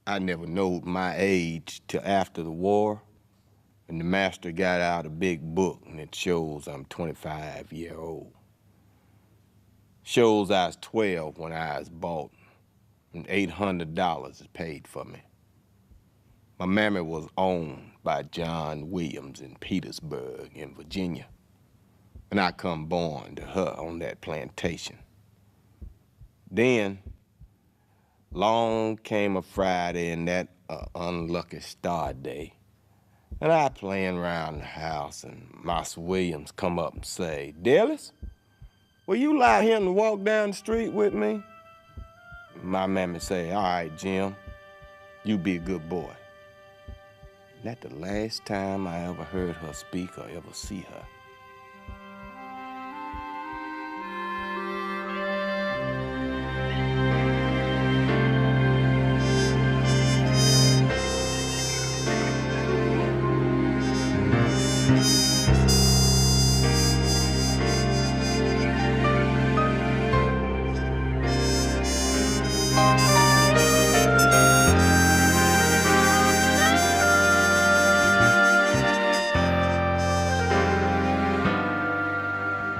I never knowed my age till after the war, and the master got out a big book, and it shows I'm 25-year-old. Shows I was 12 when I was bought, and $800 is paid for me. My mammy was owned by John Williams in Petersburg in Virginia, and I come born to her on that plantation. Then, long came a Friday and that unlucky star day, and I playing around the house, and Master Williams come up and say, "Dallas, will you allow him to walk down the street with me?" My mammy say, "All right, Jim, you be a good boy." And that's the last time I ever heard her speak or ever see her.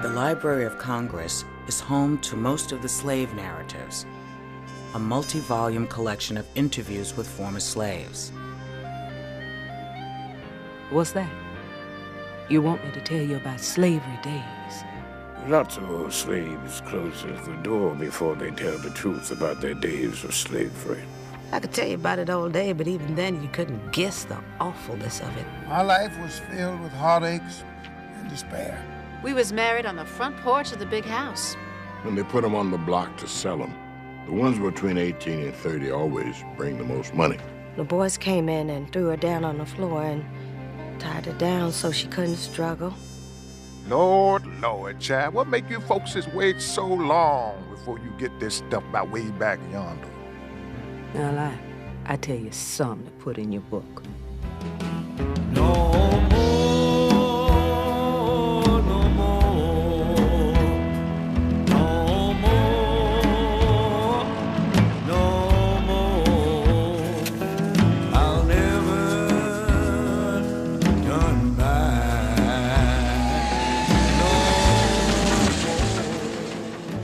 The Library of Congress is home to most of the slave narratives, a multi-volume collection of interviews with former slaves. What's that? You want me to tell you about slavery days? Lots of old slaves close the door before they tell the truth about their days of slavery. I could tell you about it all day, but even then you couldn't guess the awfulness of it. My life was filled with heartaches and despair. We was married on the front porch of the big house. When they put them on the block to sell them, the ones between 18 and 30 always bring the most money. The boys came in and threw her down on the floor and tied her down so she couldn't struggle. Lord, child, what make you folks just wait so long before you get this stuff by way back yonder? Now, I tell you something to put in your book.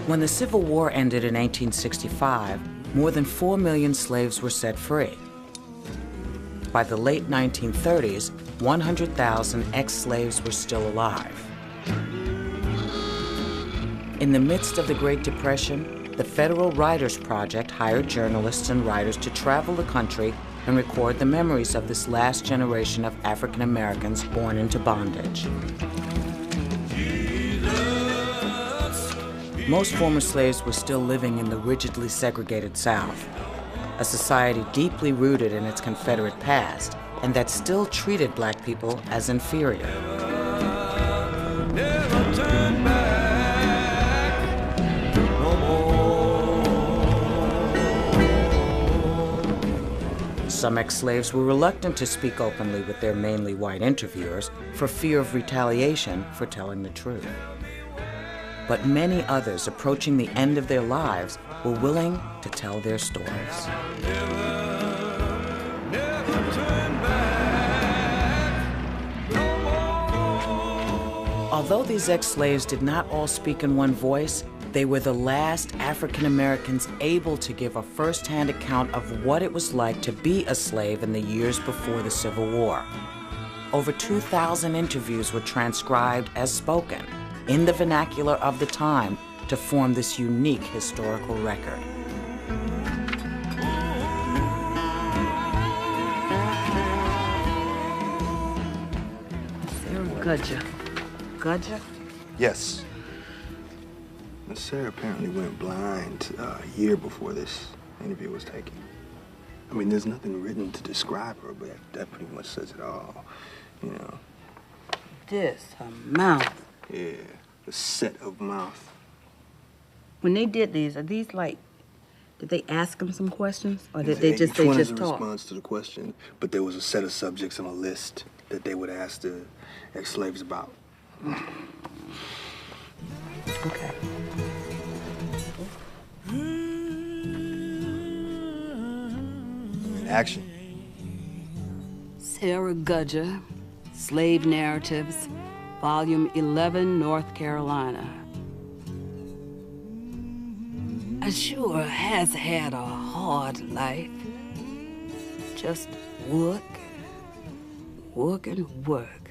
When the Civil War ended in 1865, more than 4 million slaves were set free. By the late 1930s, 100,000 ex-slaves were still alive. In the midst of the Great Depression, the Federal Writers Project hired journalists and writers to travel the country and record the memories of this last generation of African Americans born into bondage. Most former slaves were still living in the rigidly segregated South, a society deeply rooted in its Confederate past and that still treated black people as inferior. Never turn back, no more. Some ex-slaves were reluctant to speak openly with their mainly white interviewers for fear of retaliation for telling the truth. But many others approaching the end of their lives were willing to tell their stories. Although these ex-slaves did not all speak in one voice, they were the last African Americans able to give a first-hand account of what it was like to be a slave in the years before the Civil War. Over 2,000 interviews were transcribed as spoken in the vernacular of the time to form this unique historical record. Sarah Gudger. Gudger? Yes. Miss Sarah apparently went blind a year before this interview was taken. I mean, there's nothing written to describe her, but that pretty much says it all, you know. This, her mouth. Yeah, the set of mouth. When they did these, are these like, did they ask them some questions? Or did they just talk? Each one is a response to the question, but there was a set of subjects on a list that they would ask the ex-slaves about. Okay. Action. Sarah Gudger, Slave Narratives, Volume 11, North Carolina. I sure has had a hard life. Just work, work and work.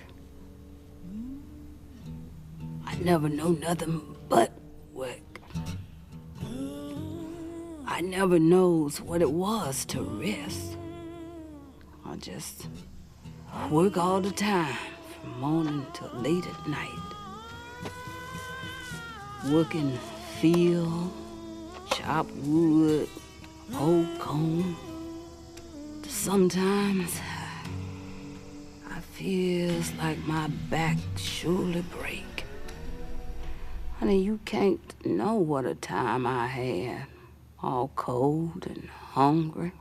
I never know nothing but work. I never knows what it was to rest. I just work all the time, from morning till late at night. Work in field, chop wood, hold comb. Sometimes I feels like my back surely break. Honey, you can't know what a time I had. All cold and hungry.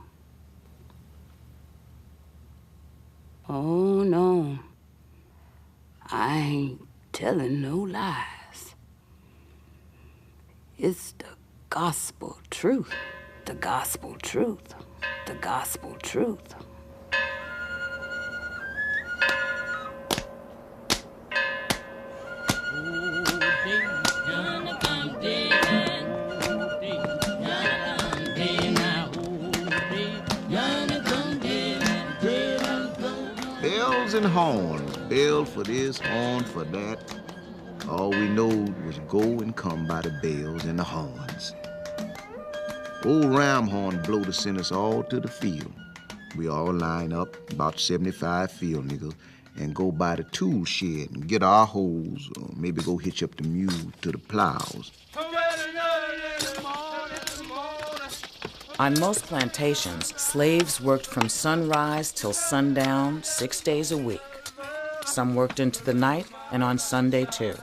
Oh, no. I ain't telling no lies. It's the gospel truth. The gospel truth. The gospel truth. Bells and horns, bell for this, horn for that. All we knowed was go and come by the bells and the horns. Old ram horn blow to send us all to the field. We all line up, about 75 field niggas, and go by the tool shed and get our hoes, or maybe go hitch up the mule to the plows. On most plantations, slaves worked from sunrise till sundown 6 days a week. Some worked into the night and on Sunday too.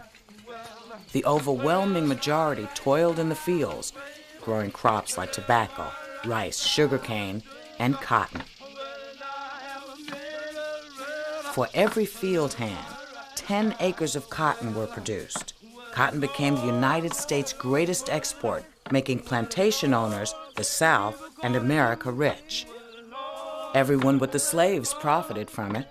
The overwhelming majority toiled in the fields, growing crops like tobacco, rice, sugarcane, and cotton. For every field hand, 10 acres of cotton were produced. Cotton became the United States' greatest export, making plantation owners, the South, and America rich. Everyone but the slaves profited from it.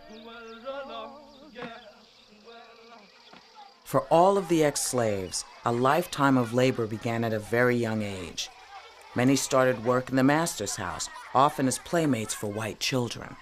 For all of the ex-slaves, a lifetime of labor began at a very young age. Many started work in the master's house, often as playmates for white children.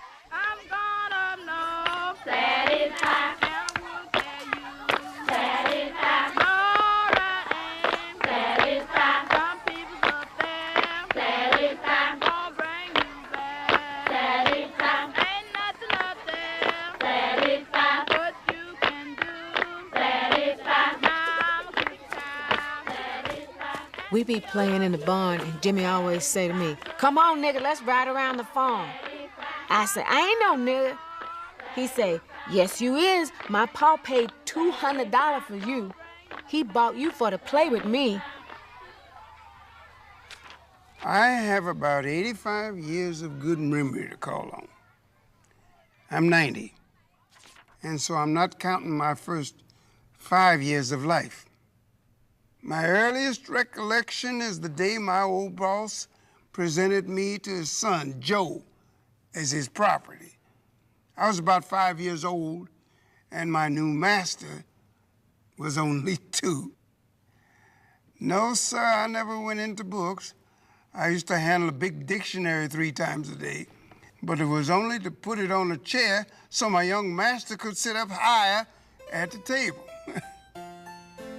We be playing in the barn, and Jimmy always say to me, "Come on, nigga, let's ride around the farm." I say, "I ain't no nigga." He say, "Yes, you is. My pa paid $200 for you. He bought you for to play with me." I have about 85 years of good memory to call on. I'm 90, and so I'm not counting my first 5 years of life. My earliest recollection is the day my old boss presented me to his son, Joe, as his property. I was about 5 years old, and my new master was only 2. No, sir, I never went into books. I used to handle a big dictionary 3 times a day, but it was only to put it on a chair so my young master could sit up higher at the table.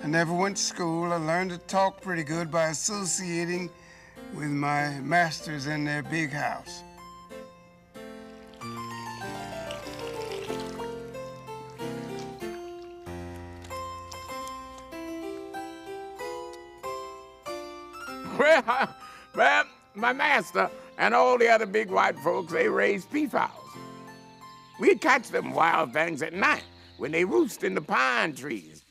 I never went to school. I learned to talk pretty good by associating with my masters in their big house. Well, my master and all the other big white folks, they raised peafowls. We'd catch them wild things at night when they roost in the pine trees.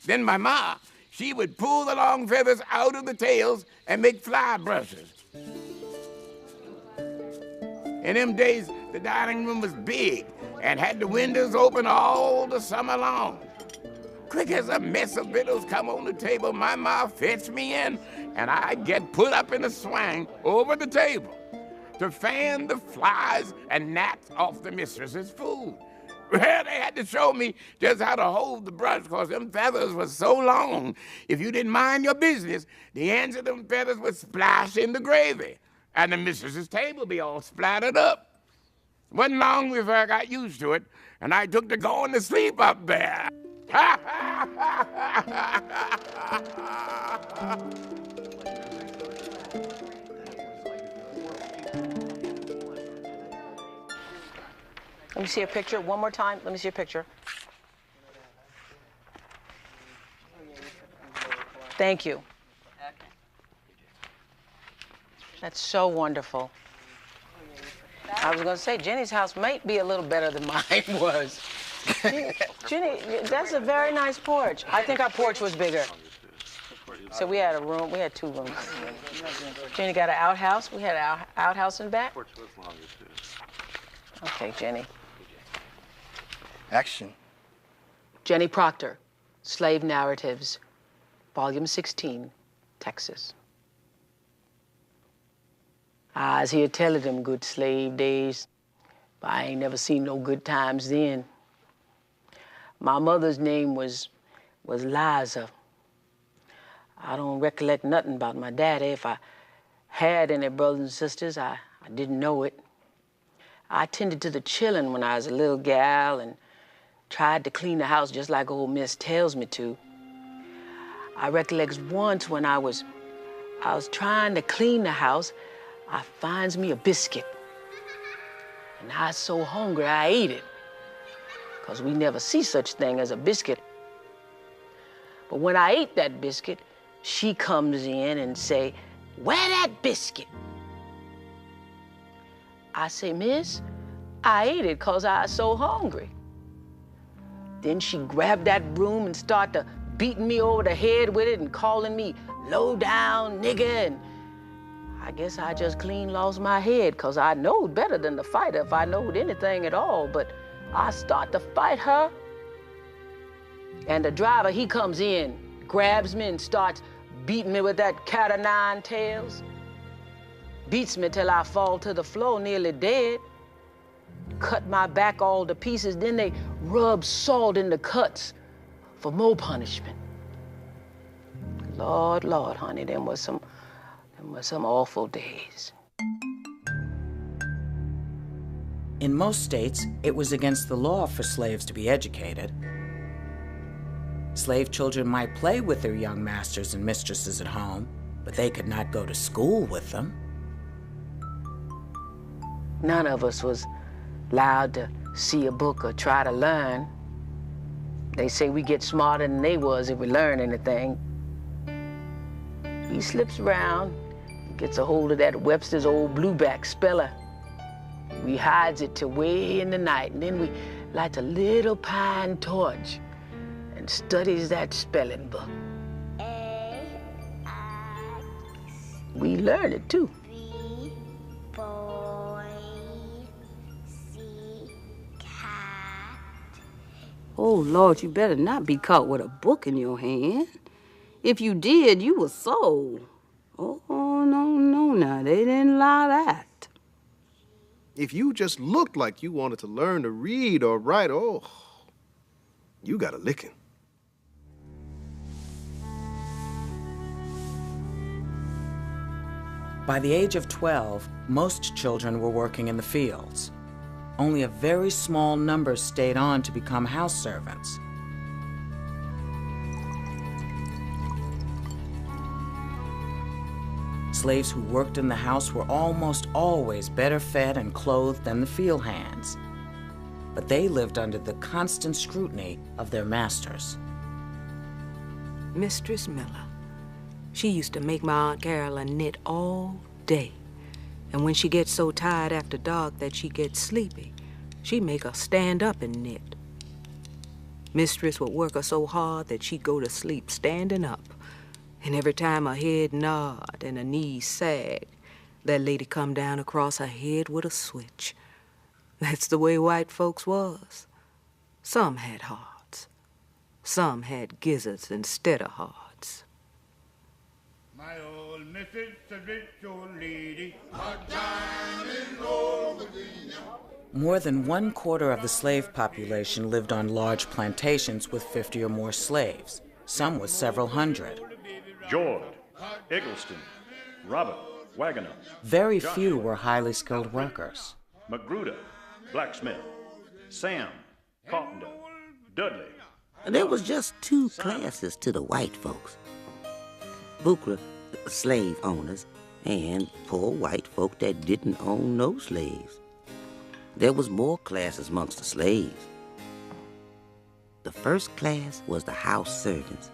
Then my ma, she would pull the long feathers out of the tails and make fly brushes. In them days, the dining room was big and had the windows open all the summer long. Quick as a mess of victuals come on the table, my ma fetched me in, and I'd get put up in a swing over the table. to fan the flies and gnats off the mistress's food. Well, they had to show me just how to hold the brush because them feathers were so long. If you didn't mind your business, the ends of them feathers would splash in the gravy, and the mistress's table be all splattered up. Wasn't long before I got used to it, and I took to going to sleep up there. Let me see a picture one more time. Let me see a picture. Thank you. That's so wonderful. I was going to say, Jenny's house might be a little better than mine was. Jenny, that's a very nice porch. I think our porch was bigger. So we had a room, we had 2 rooms. Jenny got an outhouse. We had an outhouse in back. Okay, Jenny. Action. Jenny Proctor, Slave Narratives, Volume 16, Texas. I was here telling them good slave days, but I ain't never seen no good times then. My mother's name was Liza. I don't recollect nothing about my daddy. If I had any brothers and sisters, I didn't know it. I tended to the children when I was a little gal and tried to clean the house just like old Miss tells me to. I recollect once when I was trying to clean the house, I finds me a biscuit. And I was so hungry, I ate it. Because we never see such thing as a biscuit. But when I ate that biscuit, she comes in and say, "Where that biscuit?" I say, "Miss, I ate it because I was so hungry." Then she grabbed that broom and started beating me over the head with it and calling me low down nigger. And I guess I just clean lost my head because I knowed better than to fight her if I knowed anything at all. But I start to fight her. And the driver, he comes in, grabs me and starts beating me with that cat o' nine tails. Beats me till I fall to the floor nearly dead. Cut my back all to pieces. Then they rub salt in the cuts for more punishment. Lord, Lord, honey, them was some awful days. In most states, it was against the law for slaves to be educated. Slave children might play with their young masters and mistresses at home, but they could not go to school with them. None of us was allowed to see a book or try to learn. They say we get smarter than they was if we learn anything. He slips around, gets a hold of that Webster's old blueback speller. We hides it till way in the night, and then we light a little pine torch and studies that spelling book. We learn it too. Oh, Lord, you better not be caught with a book in your hand. If you did, you were sold. Oh, no, now, they didn't allow that. If you just looked like you wanted to learn to read or write, oh, you got a licking. By the age of 12, most children were working in the fields. Only a very small number stayed on to become house servants. Slaves who worked in the house were almost always better fed and clothed than the field hands. But they lived under the constant scrutiny of their masters. Mistress Miller. She used to make my Aunt Caroline knit all day. And when she gets so tired after dark that she gets sleepy, she'd make her stand up and knit. Mistress would work her so hard that she'd go to sleep standing up. And every time her head nod and her knees sag, that lady come down across her head with a switch. That's the way white folks was. Some had hearts. Some had gizzards instead of hearts. My old missus, a rich old lady, hard time in old Virginia. More than 1/4 of the slave population lived on large plantations with 50 or more slaves, some with several hundred. George, Eggleston, Robert, Wagoner. Very few were highly skilled workers. Magruder, blacksmith. Sam, carpenter. Dudley. There was just 2 classes to the white folks. Bucra, slave owners, and poor white folk that didn't own no slaves. There was more classes amongst the slaves. The first class was the house servants.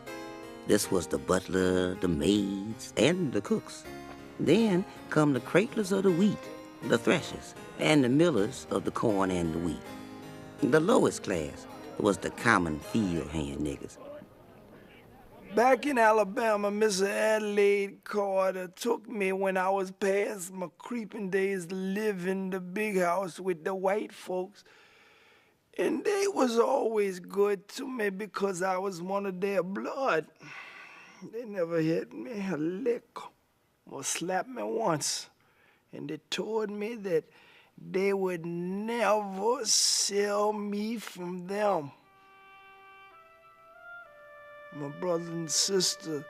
This was the butler, the maids, and the cooks. Then come the cradlers of the wheat, the threshers, and the millers of the corn and the wheat. The lowest class was the common field hand niggas. Back in Alabama, Mr. Adelaide Carter took me when I was past my creeping days to live in the big house with the white folks. And they was always good to me because I was one of their blood. They never hit me a lick or slapped me once. And they told me that they would never sell me from them. My brother and sister,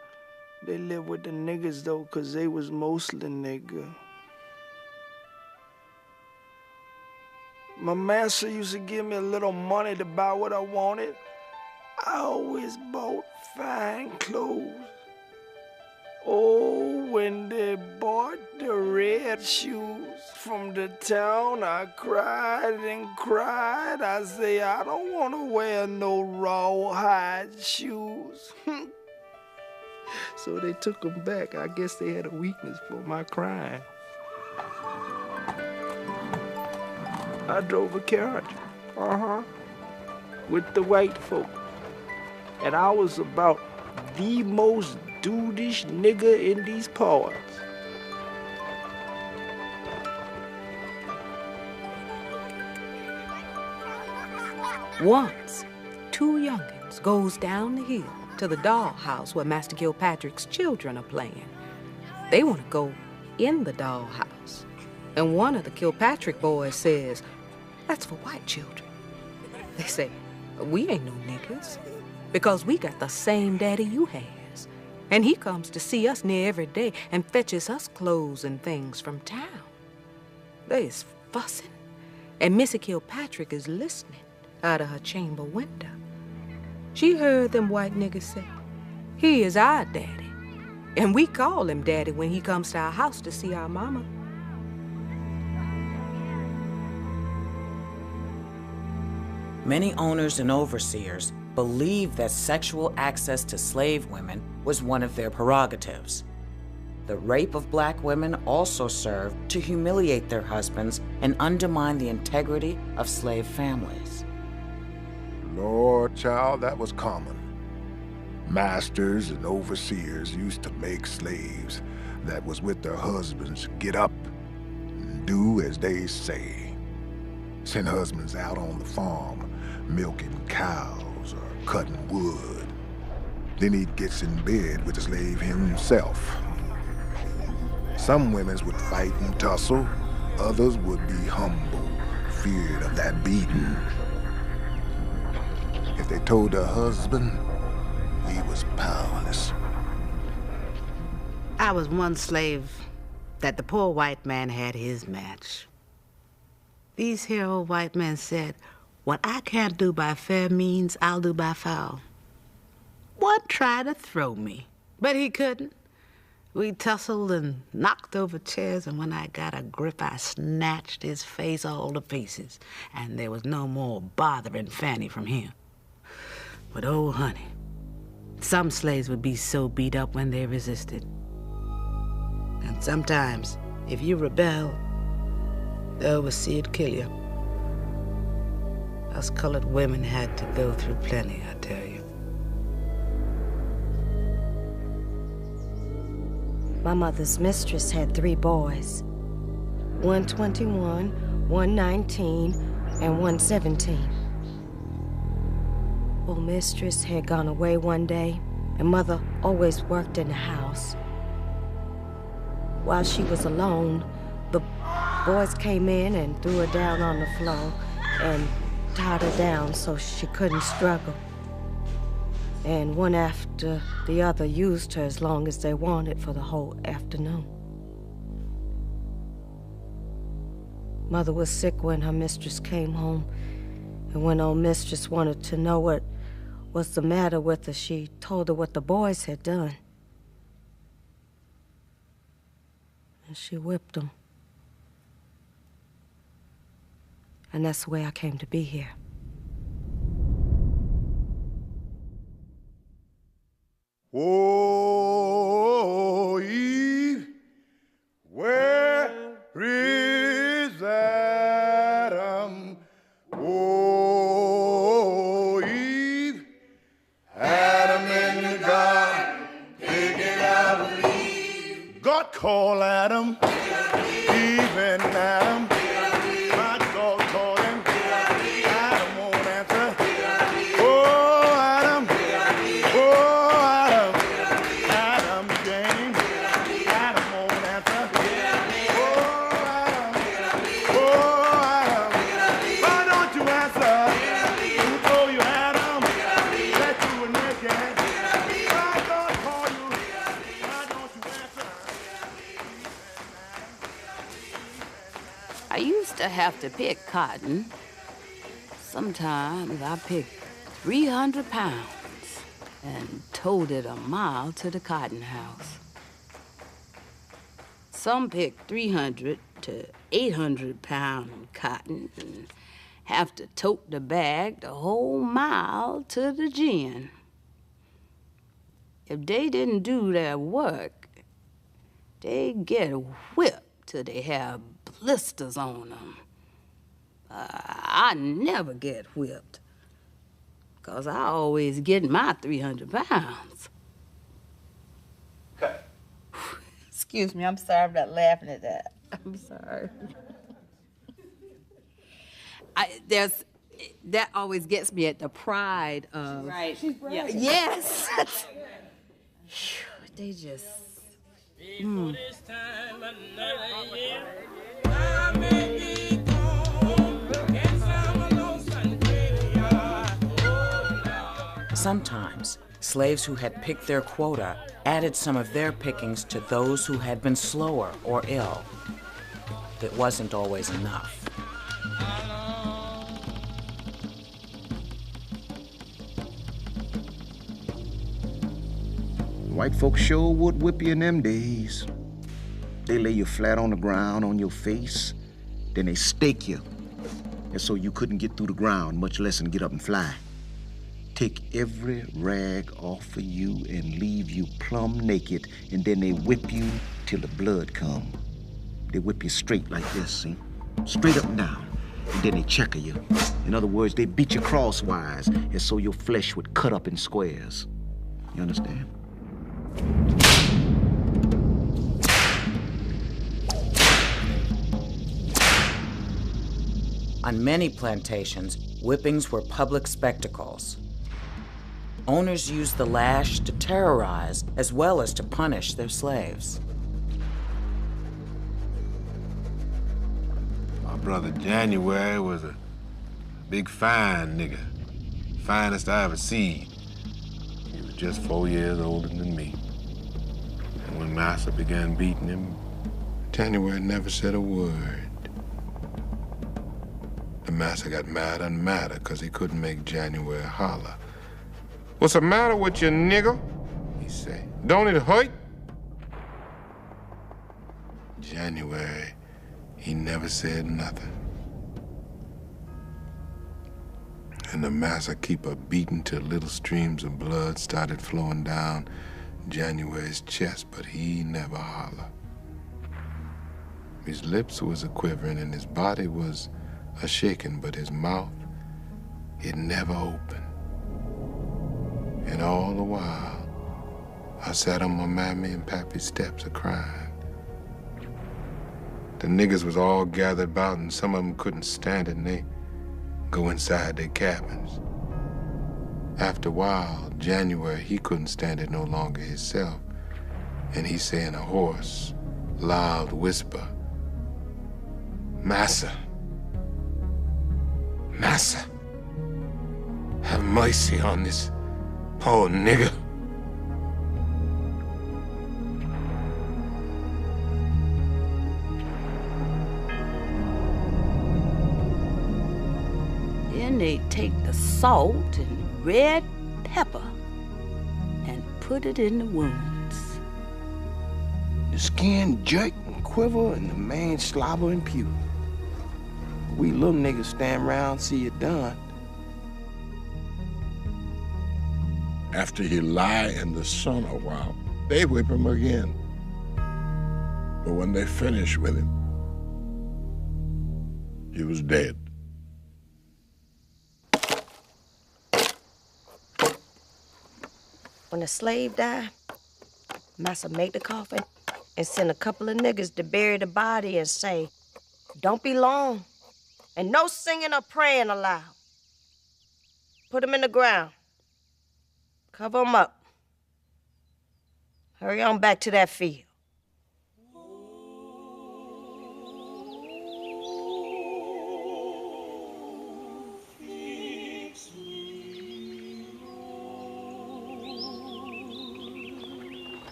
they lived with the niggas though, 'cause they was mostly nigger. My master used to give me a little money to buy what I wanted. I always bought fine clothes. Oh, when they bought the red shoes from the town, I cried and cried. I say, I don't want to wear no rawhide shoes. So they took them back. I guess they had a weakness for my crying. I drove a carriage, with the white folk. And I was about the most dudish nigger in these parts. Once, 2 youngins goes down the hill to the dollhouse where Master Kilpatrick's children are playing. They want to go in the dollhouse. And one of the Kilpatrick boys says, "That's for white children." They say, "We ain't no niggers, because we got the same daddy you has. And he comes to see us near every day and fetches us clothes and things from town." They is fussing, and Missy Kilpatrick is listening out of her chamber window. She heard them white niggas say, "He is our daddy, and we call him daddy when he comes to our house to see our mama." Many owners and overseers believed that sexual access to slave women was one of their prerogatives. The rape of black women also served to humiliate their husbands and undermine the integrity of slave families. Lord, child, that was common. Masters and overseers used to make slaves that was with their husbands get up and do as they say. Send husbands out on the farm, milking cows or cutting wood. Then he gets in bed with the slave himself. Some women would fight and tussle, others would be humble, feared of that beating. If they told their husband, he was powerless. I was one slave that the poor white man had his match. These here old white men said, "What I can't do by fair means, I'll do by foul." One tried to throw me, but he couldn't. We tussled and knocked over chairs, and when I got a grip, I snatched his face all to pieces, and there was no more bothering Fanny from him. But oh, honey, some slaves would be so beat up when they resisted. And sometimes, if you rebel, the overseer'd kill you. Us colored women had to go through plenty, I tell you. My mother's mistress had 3 boys. 121, 119, and 117. Well, mistress had gone away one day, and mother always worked in the house. While she was alone, the boys came in and threw her down on the floor and tied her down so she couldn't struggle. And one after the other used her as long as they wanted for the whole afternoon. Mother was sick when her mistress came home, and when old mistress wanted to know what was the matter with her, she told her what the boys had done. And she whipped them. And that's the way I came to be here. Oh, Eve, where is Adam? Oh, Eve, Adam in the garden, picking out a leaf. God called Adam, Eve and Adam. My dog called him, Adam won't answer. Oh, Adam, oh, Adam, Adam James, Adam won't answer. Oh, Adam, why don't you answer? Who told you, Adam, that you were naked? Why God call you? Why don't you answer? I used to have to pick cotton. Sometimes I picked 300 pounds and towed it a mile to the cotton house. Some picked 300 to 800 pound cotton and have to tote the bag the whole mile to the gin. If they didn't do their work, they get whipped till they have blisters on them. I never get whipped, 'cause I always get my 300 pounds. Excuse me, I'm sorry, I'm not laughing at that. I'm sorry. That always gets me at the pride of... Right. She's bragging. Yes. They just... Sometimes, slaves who had picked their quota added some of their pickings to those who had been slower or ill. It wasn't always enough. White folks sure would whip you in them days. They lay you flat on the ground on your face, then they stake you, and so you couldn't get through the ground, much less get up and fly. Take every rag off of you and leave you plumb naked, and then they whip you till the blood come. They whip you straight like this, see? Straight up and down, and then they checker you. In other words, they beat you crosswise, and so your flesh would cut up in squares. You understand? On many plantations, whippings were public spectacles. Owners used the lash to terrorize as well as to punish their slaves. My brother January was a big fine nigga. Finest I ever seen. He was just 4 years older than me. And when Master began beating him, January never said a word. The master got madder and madder because he couldn't make January holler. "What's the matter with you, nigga?" he said. "Don't it hurt?" January, he never said nothing. And the master keep a beating till little streams of blood started flowing down January's chest, but he never holler. His lips was a-quivering and his body was a-shaking, but his mouth, it never opened. And all the while, I sat on my mammy and pappy's steps a-crying. The niggas was all gathered about and some of them couldn't stand it and they go inside their cabins. After a while, January, he couldn't stand it no longer himself. And he say in a hoarse, loud whisper. Massa. Massa. Have mercy on this poor nigger. Then they take the salt and red pepper and put it in the wounds. The skin jerk and quiver and the man slobber and puke. We little niggas stand around, see it done. After he lie in the sun a while, they whip him again. But when they finish with him, he was dead. When a slave died, Massa make the coffin and send a couple of niggas to bury the body and say, "Don't be long, and no singing or praying allowed. Put him in the ground. Cover him up. Hurry on back to that field."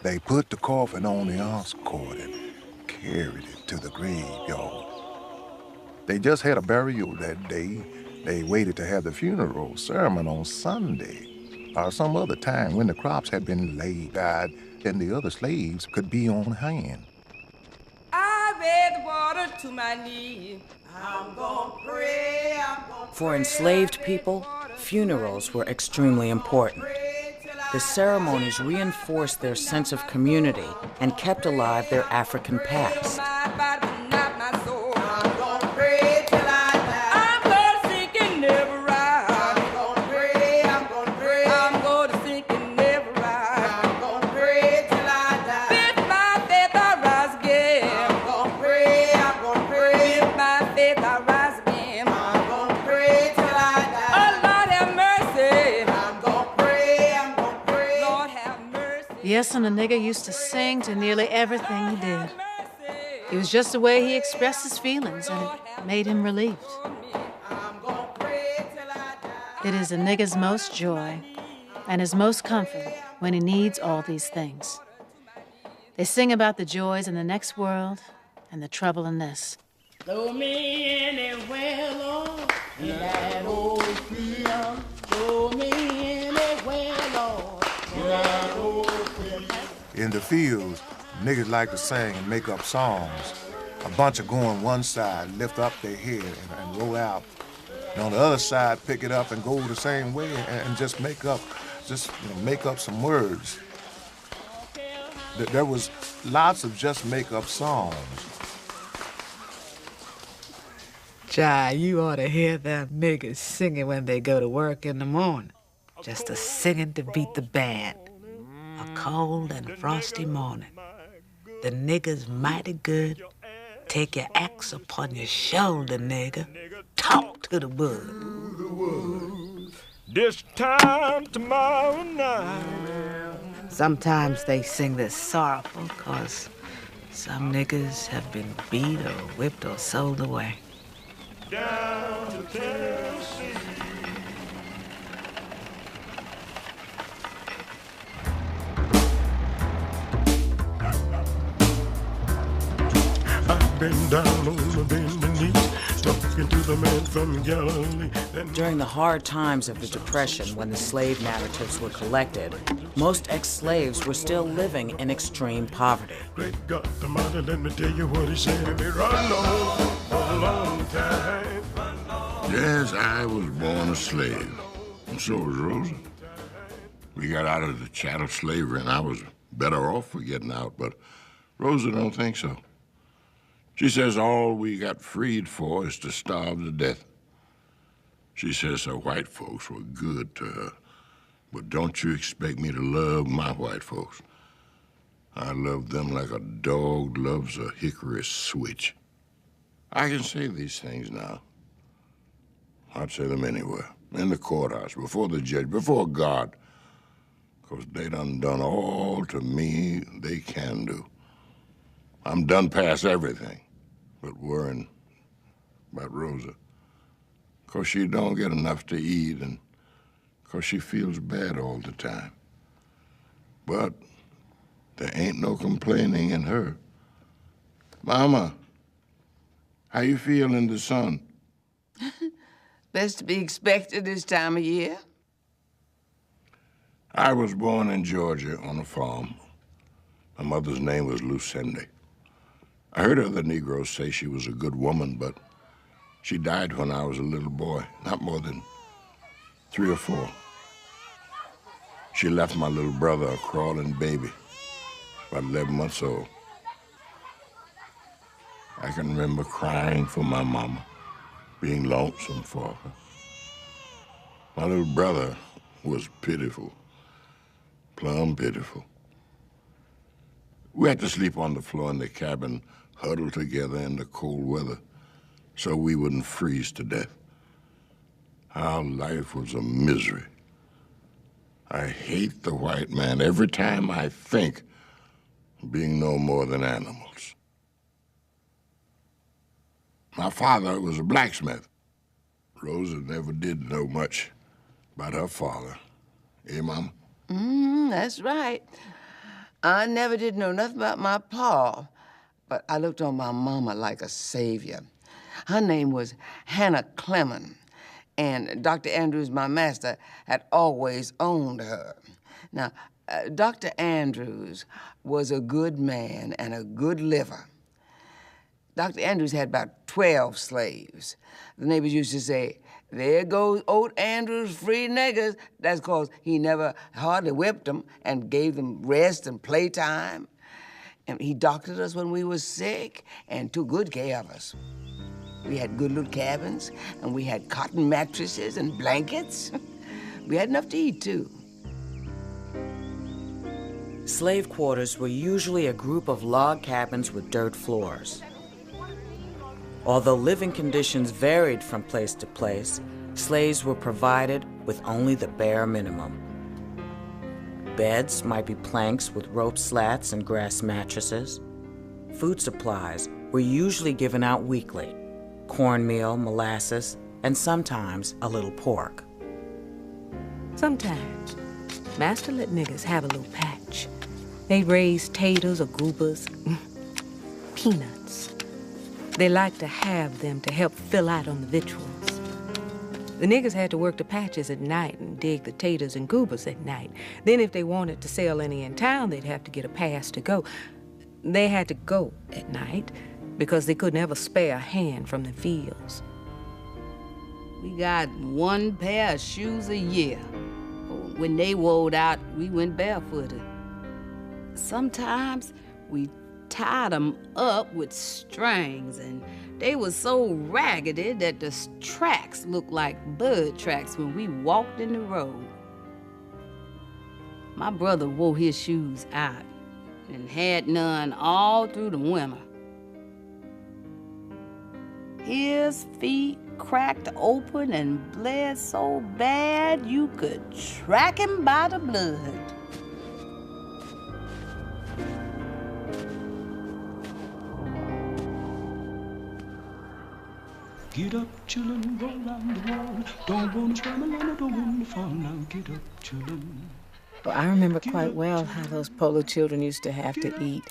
They put the coffin on the ox cord and carried it to the graveyard. They just had a burial that day. They waited to have the funeral sermon on Sunday or some other time when the crops had been laid out and the other slaves could be on hand. I read the water to my knee. I'm gonna pray. For enslaved people, funerals were extremely important. The ceremonies reinforced their sense of community and kept alive their African past. Yes, and a nigger used to sing to nearly everything he did. It was just the way he expressed his feelings, and it made him relieved. It is a nigger's most joy and his most comfort when he needs all these things. They sing about the joys in the next world and the trouble in this. Throw me anywhere, Lord, in that old field. Throw me anywhere, Lord, in that old field. In the fields, niggas like to sing and make up songs. A bunch of go on one side, lift up their head and roll out. And on the other side, pick it up and go the same way and just make up some words. There was lots of just make up songs. Jai, you ought to hear them niggas singing when they go to work in the morning. Just a singing to beat the band. A cold and frosty morning. The niggas mighty good. Take your axe upon your shoulder, nigga. Talk to the wood. This time tomorrow night. Sometimes they sing this sorrowful cause some niggas have been beat or whipped or sold away. Down to Tennessee. I've been down on the bending knees, talking to the man from Galilee. During the hard times of the Depression, when the slave narratives were collected, most ex-slaves were still living in extreme poverty. Great God Almighty, let me tell you what he said. They run on for a long time. Yes, I was born a slave, and so was Rosa. We got out of the chattel slavery, and I was better off for getting out, but Rosa don't think so. She says all we got freed for is to starve to death. She says her white folks were good to her, but don't you expect me to love my white folks. I love them like a dog loves a hickory switch. I can say these things now. I'd say them anywhere, in the courthouse, before the judge, before God, because they done all to me they can do. I'm done past everything but worrying about Rosa. 'Cause she don't get enough to eat and 'cause she feels bad all the time. But there ain't no complaining in her. Mama, how you feel in the sun? Best to be expected this time of year. I was born in Georgia on a farm. My mother's name was Lucinda. I heard other Negroes say she was a good woman, but she died when I was a little boy, not more than 3 or 4. She left my little brother a crawling baby, about 11 months old. I can remember crying for my mama, being lonesome for her. My little brother was pitiful, plumb pitiful. We had to sleep on the floor in the cabin, huddled together in the cold weather, so we wouldn't freeze to death. Our life was a misery. I hate the white man every time I think being no more than animals. My father was a blacksmith. Rosa never did know much about her father. Eh, Mama? That's right. I never did know nothing about my pa, but I looked on my mama like a savior. Her name was Hannah Clemon, and Dr. Andrews, my master, had always owned her. Now, Dr. Andrews was a good man and a good liver. Dr. Andrews had about 12 slaves. The neighbors used to say, "There goes old Andrews, free niggers." That's 'cause he never hardly whipped them and gave them rest and playtime. And he doctored us when we was sick and took good care of us. We had good little cabins, and we had cotton mattresses and blankets. We had enough to eat, too. Slave quarters were usually a group of log cabins with dirt floors. Although living conditions varied from place to place, slaves were provided with only the bare minimum. Beds might be planks with rope slats and grass mattresses. Food supplies were usually given out weekly: cornmeal, molasses, and sometimes a little pork. Sometimes, Master let niggas have a little patch. They raised taters or goobers, peanuts. They liked to have them to help fill out on the victuals. The niggas had to work the patches at night and dig the taters and goobers at night. Then if they wanted to sell any in town, they'd have to get a pass to go. They had to go at night because they couldn't ever spare a hand from the fields. We got one pair of shoes a year. When they wore out, we went barefooted. Sometimes we tied them up with strings, and they were so raggedy that the tracks looked like bird tracks when we walked in the road. My brother wore his shoes out and had none all through the winter. His feet cracked open and bled so bad you could track him by the blood. Get up, children, go round the wall. Don't want to scramble and I don't want to fall. Now get up, children. Well, I remember quite well how those Polo children used to have to eat.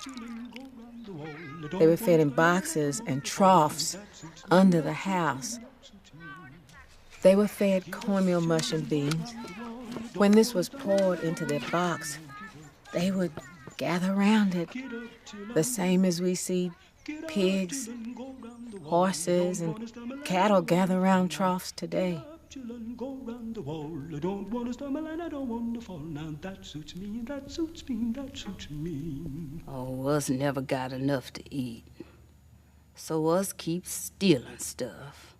They were fed in boxes and troughs under the house. They were fed cornmeal mush and beans. When this was poured into their box, they would gather around it, the same as we see pigs, horses, and cattle gather around troughs today. Go round the wall. I don't want to stumble and I don't want to fall. Now that suits me, that suits me, that suits me. Oh, us never got enough to eat. So us keep stealing stuff.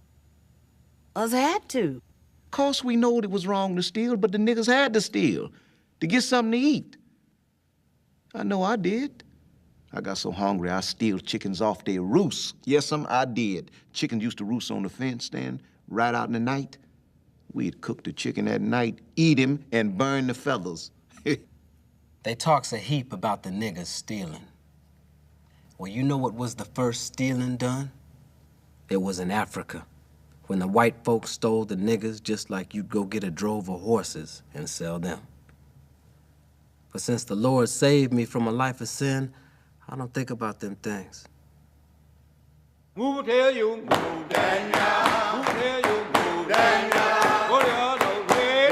Us had to. 'Course we knowed it was wrong to steal, but the niggas had to steal to get something to eat. I know I did. I got so hungry I steal chickens off their roosts. Yes, I did. Chickens used to roost on the fence stand right out in the night. We'd cook the chicken at night, eat him, and burn the feathers. They talks a heap about the niggas stealing. Well, you know what was the first stealing done? It was in Africa, when the white folks stole the niggas just like you'd go get a drove of horses and sell them. But since the Lord saved me from a life of sin, I don't think about them things. Who tell you move Daniel? Who tell you move Daniel? Go the other way.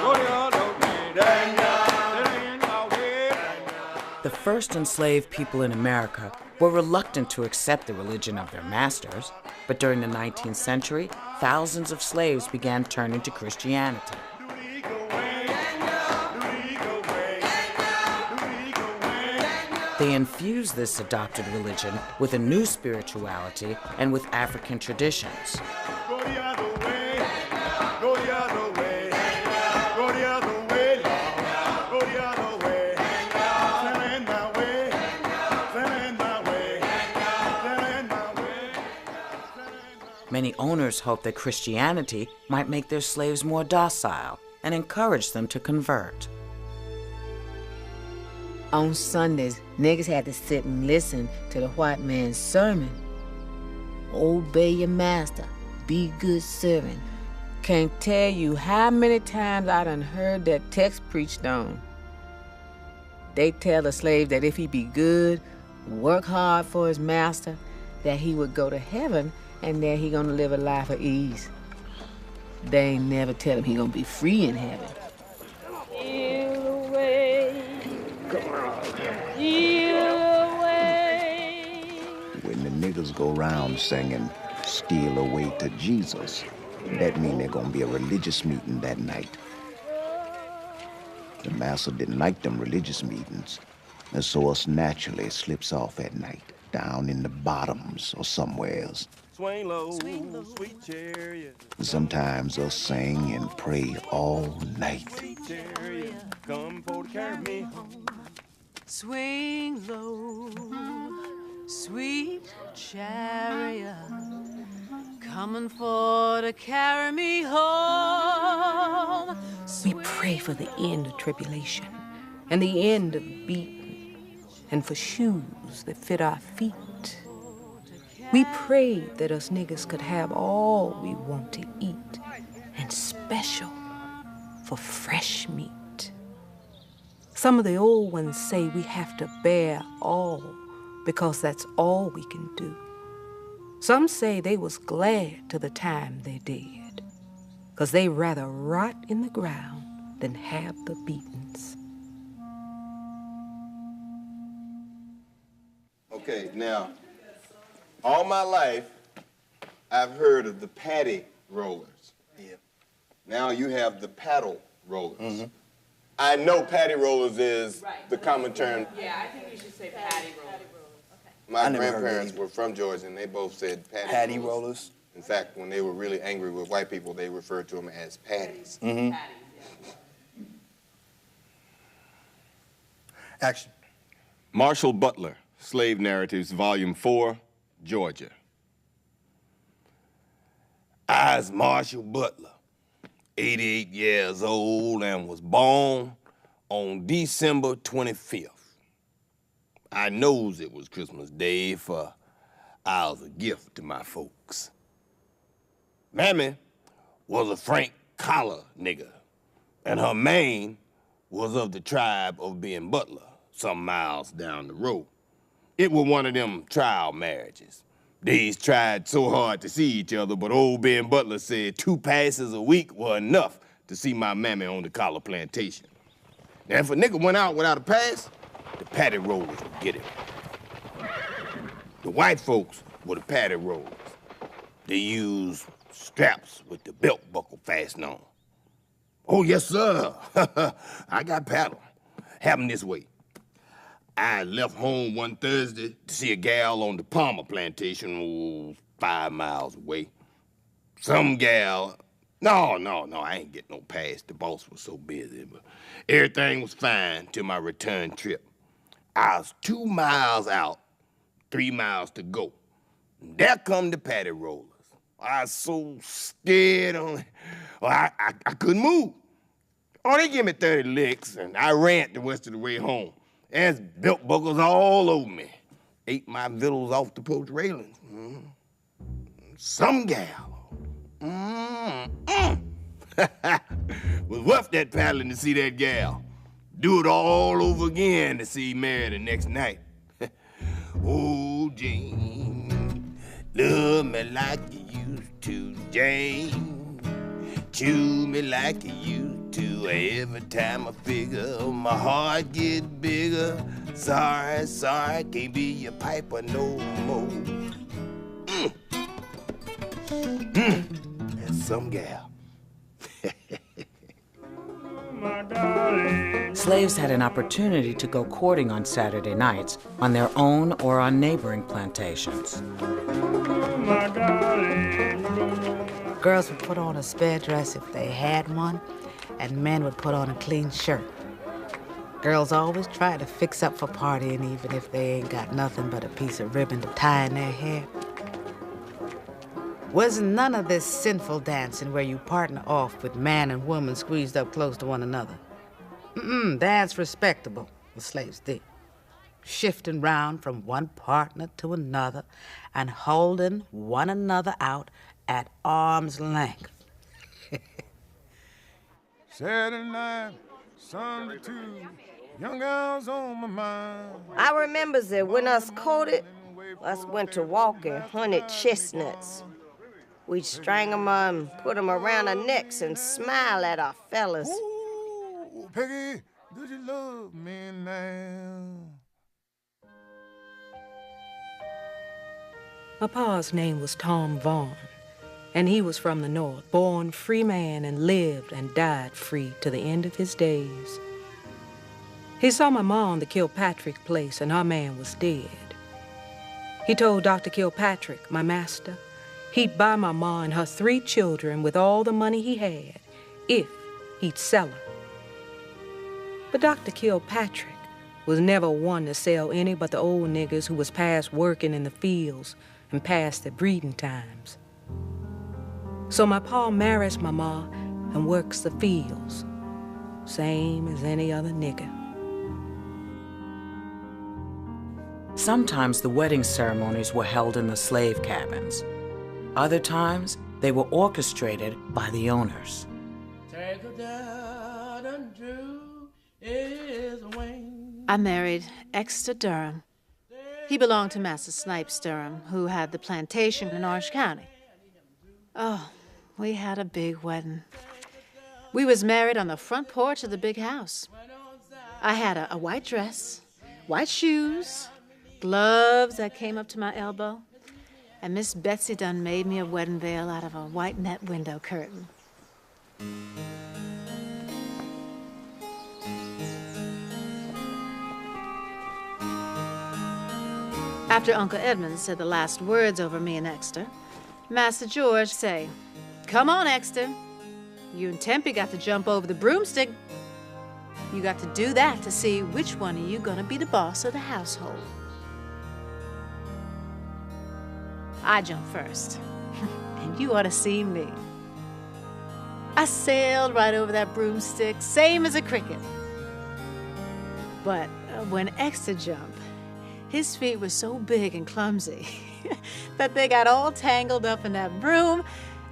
Go the other way, Daniel. It ain't my way. The first enslaved people in America were reluctant to accept the religion of their masters, but during the 19th century, thousands of slaves began turning to Christianity. They infused this adopted religion with a new spirituality and with African traditions. Go the other way. Go the other way. Go the other way, Lord. Go the other way. Send in my way. Send in my way. Send in my way. Many owners hoped that Christianity might make their slaves more docile and encourage them to convert. On Sundays, niggas had to sit and listen to the white man's sermon. Obey your master, be good servant. Can't tell you how many times I done heard that text preached on. They tell the slave that if he be good, work hard for his master, that he would go to heaven and that he gonna live a life of ease. They ain't never tell him he gonna be free in heaven. When the niggas go around singing "Steal Away to Jesus," that mean there's gonna be a religious meeting that night. The master didn't like them religious meetings, and so us naturally slips off at night, down in the bottoms or somewhere else. Swing low, sweet chariot. Sometimes us sing and pray all night. Sweet chariot, come for to carry me home. Swing low, sweet chariot, coming for to carry me home. We pray for the end of tribulation and the end of beating and for shoes that fit our feet. We pray that us niggas could have all we want to eat and special for fresh meat. Some of the old ones say we have to bear all because that's all we can do. Some say they was glad to the time they did, 'cause they rather rot in the ground than have the beatings. Okay, now, all my life, I've heard of the patty rollers. Yeah. Now you have the paddle rollers. Mm-hmm. I know patty rollers is the common term. Yeah, I think you should say patty rollers. Okay. My grandparents were from Georgia, and they both said patty rollers. In fact, when they were really angry with white people, they referred to them as patties. Mm-hmm. Action. Marshall Butler, Slave Narratives, Volume 4, Georgia. I's Marshall Butler, 88 years old, and was born on December 25th. I knows it was Christmas Day, for I was a gift to my folks. Mammy was a Frank collar nigger, and her main was of the tribe of Ben Butler, some miles down the road. It was one of them trial marriages. They's tried so hard to see each other, but old Ben Butler said 2 passes a week were enough to see my mammy on the collar plantation. Now, if a nigga went out without a pass, the patty rollers would get him. The white folks were the patty rollers. They used straps with the belt buckle fastened on. Oh, yes, sir. I got paddle. Happened this way. I left home one Thursday to see a gal on the Palmer plantation, 5 miles away. Some gal, no, I ain't get no pass. The boss was so busy, but everything was fine till my return trip. I was 2 miles out, 3 miles to go. And there come the patty rollers. I was so scared, I couldn't move. Oh, they give me 30 licks, and I ran the rest of the way home. There's belt buckles all over me. ate my victuals off the porch railings. Some gal. Was worth that paddling to see that gal. Do it all over again to see Mary the next night. Oh, Jane, love me like you used to, Jane. Chew me like you used to. Every time I figure, my heart gets bigger. Sorry, sorry, can't be your piper no more. That's some gal. Slaves had an opportunity to go courting on Saturday nights on their own or on neighboring plantations. Girls would put on a spare dress if they had one, and men would put on a clean shirt. Girls always try to fix up for partying even if they ain't got nothing but a piece of ribbon to tie in their hair. Wasn't none of this sinful dancing where you partner off with man and woman squeezed up close to one another. That's respectable, the slaves did. Shifting round from one partner to another and holding one another out at arm's length. Saturday night, Sunday too, young girls on my mind. I remembers that when us courted, us went to walk and hunted chestnuts. We'd string 'em and put 'em around our necks and smile at our fellas. Ooh, Peggy, do you love me now? My pa's name was Tom Vaughn, and he was from the North, born free man and lived and died free to the end of his days. He saw my ma on the Kilpatrick place, and her man was dead. He told Dr. Kilpatrick, my master, he'd buy my ma and her 3 children with all the money he had if he'd sell her. But Dr. Kilpatrick was never one to sell any but the old niggers who was past working in the fields and past their breeding times. So my pa marries my ma and works the fields, same as any other nigger. Sometimes the wedding ceremonies were held in the slave cabins. Other times, they were orchestrated by the owners. I married Exeter Durham. He belonged to Master Snipes Durham, who had the plantation in Orange County. Oh, we had a big wedding. We was married on the front porch of the big house. I had a white dress, white shoes, gloves that came up to my elbow, and Miss Betsy done made me a wedding veil out of a white net window curtain. After Uncle Edmund said the last words over me and Exeter, Master George say, "Come on, Exeter. You and Tempy got to jump over the broomstick. You got to do that to see which one of you gonna be the boss of the household." I jumped first, and you ought to see me. I sailed right over that broomstick, same as a cricket. But when Exeter jumped, his feet were so big and clumsy that they got all tangled up in that broom,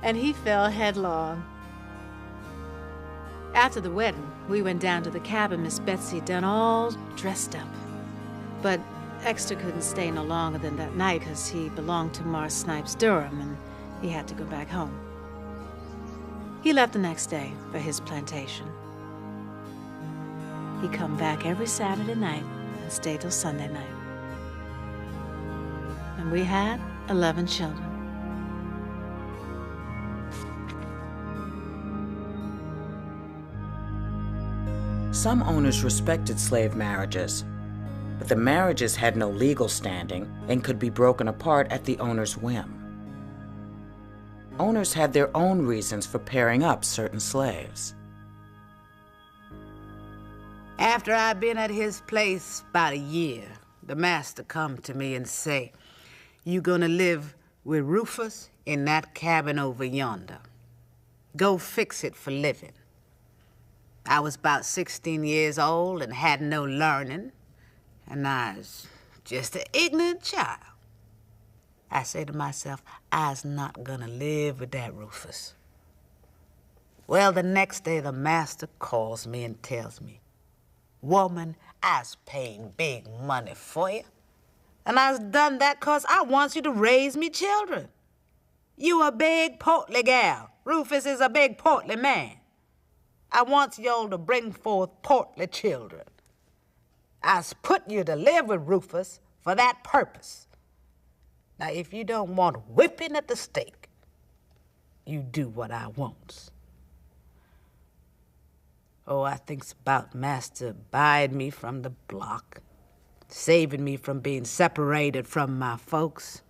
and he fell headlong. After the wedding, we went down to the cabin Miss Betsy done all dressed up. But Exeter couldn't stay no longer than that night because he belonged to Mars Snipes Durham, and he had to go back home. He left the next day for his plantation. He come back every Saturday night and stayed till Sunday night. And we had 11 children. Some owners respected slave marriages, but the marriages had no legal standing and could be broken apart at the owner's whim. Owners had their own reasons for pairing up certain slaves. After I'd been at his place about a year, the master come to me and say, "You gonna live with Rufus in that cabin over yonder. Go fix it for living." I was about 16 years old and had no learning, and I was just an ignorant child. I say to myself, I's not gonna live with that Rufus. Well, the next day, the master calls me and tells me, woman, I's paying big money for you. And I's done that 'cause I want you to raise me children. You a big, portly gal. Rufus is a big, portly man. I want y'all to bring forth portly children. I's put you to live with Rufus for that purpose. Now, if you don't want whipping at the stake, you do what I wants. Oh, I thinks about Master buying me from the block, saving me from being separated from my folks.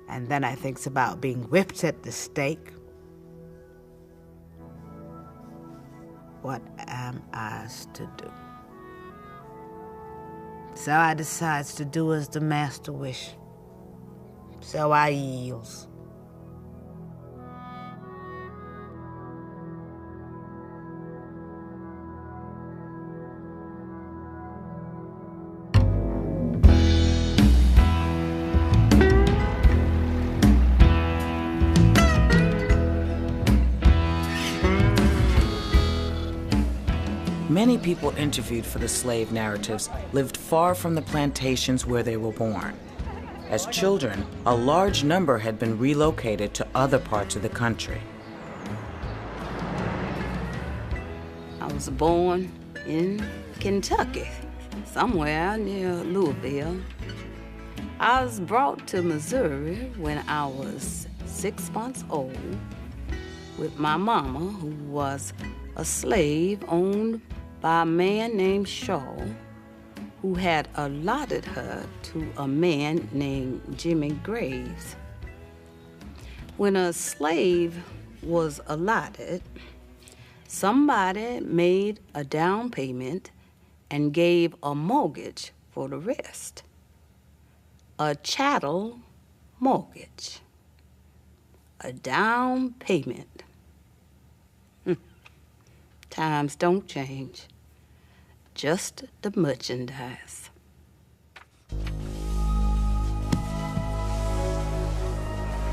And then I thinks about being whipped at the stake. What am I to do? So I decides to do as the master wish. So I yields. Many people interviewed for the slave narratives lived far from the plantations where they were born. As children, a large number had been relocated to other parts of the country. I was born in Kentucky, somewhere near Louisville. I was brought to Missouri when I was 6 months old with my mama, who was a slave owned by a man named Shaw, who had allotted her to a man named Jimmy Graves. When a slave was allotted, somebody made a down payment and gave a mortgage for the rest. A chattel mortgage. A down payment. Times don't change. Just the merchandise.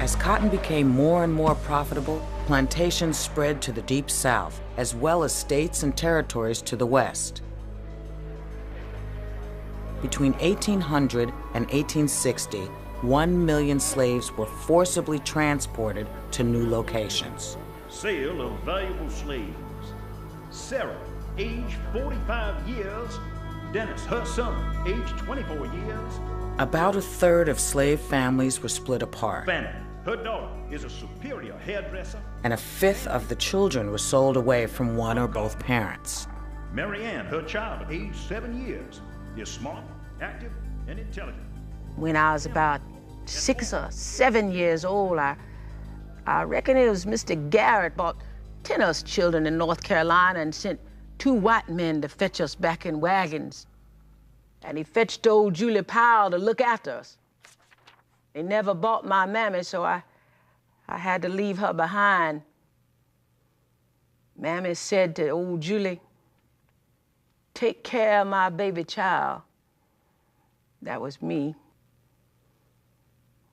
As cotton became more and more profitable, plantations spread to the Deep South, as well as states and territories to the west. Between 1800 and 1860, 1 million slaves were forcibly transported to new locations. Sale of valuable slaves. Sarah, age 45 years. Dennis, her son, age 24 years. About a third of slave families were split apart, Fanny, her daughter, is a superior hairdresser. and a fifth of the children were sold away from one or both parents. Mary Ann, her child, age 7 years, is smart, active, and intelligent. When I was about 6 or 7 years old, I reckon it was Mr. Garrett bought 10 of us children in North Carolina and sent 2 white men to fetch us back in wagons. And he fetched old Julie Powell to look after us. They never bought my mammy, so I had to leave her behind. Mammy said to old Julie, "Take care of my baby child." That was me.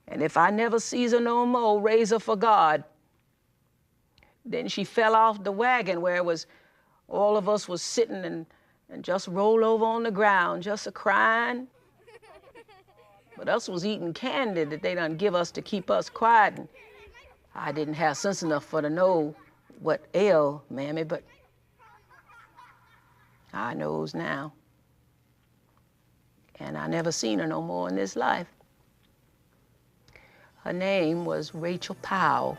And if I never sees her no more, raise her for God. Then she fell off the wagon where it was, all of us was sitting and just roll over on the ground, just a-crying. But us was eating candy that they done give us to keep us quiet. And I didn't have sense enough for to know what ailed Mammy, but I knows now. And I never seen her no more in this life. Her name was Rachel Powell.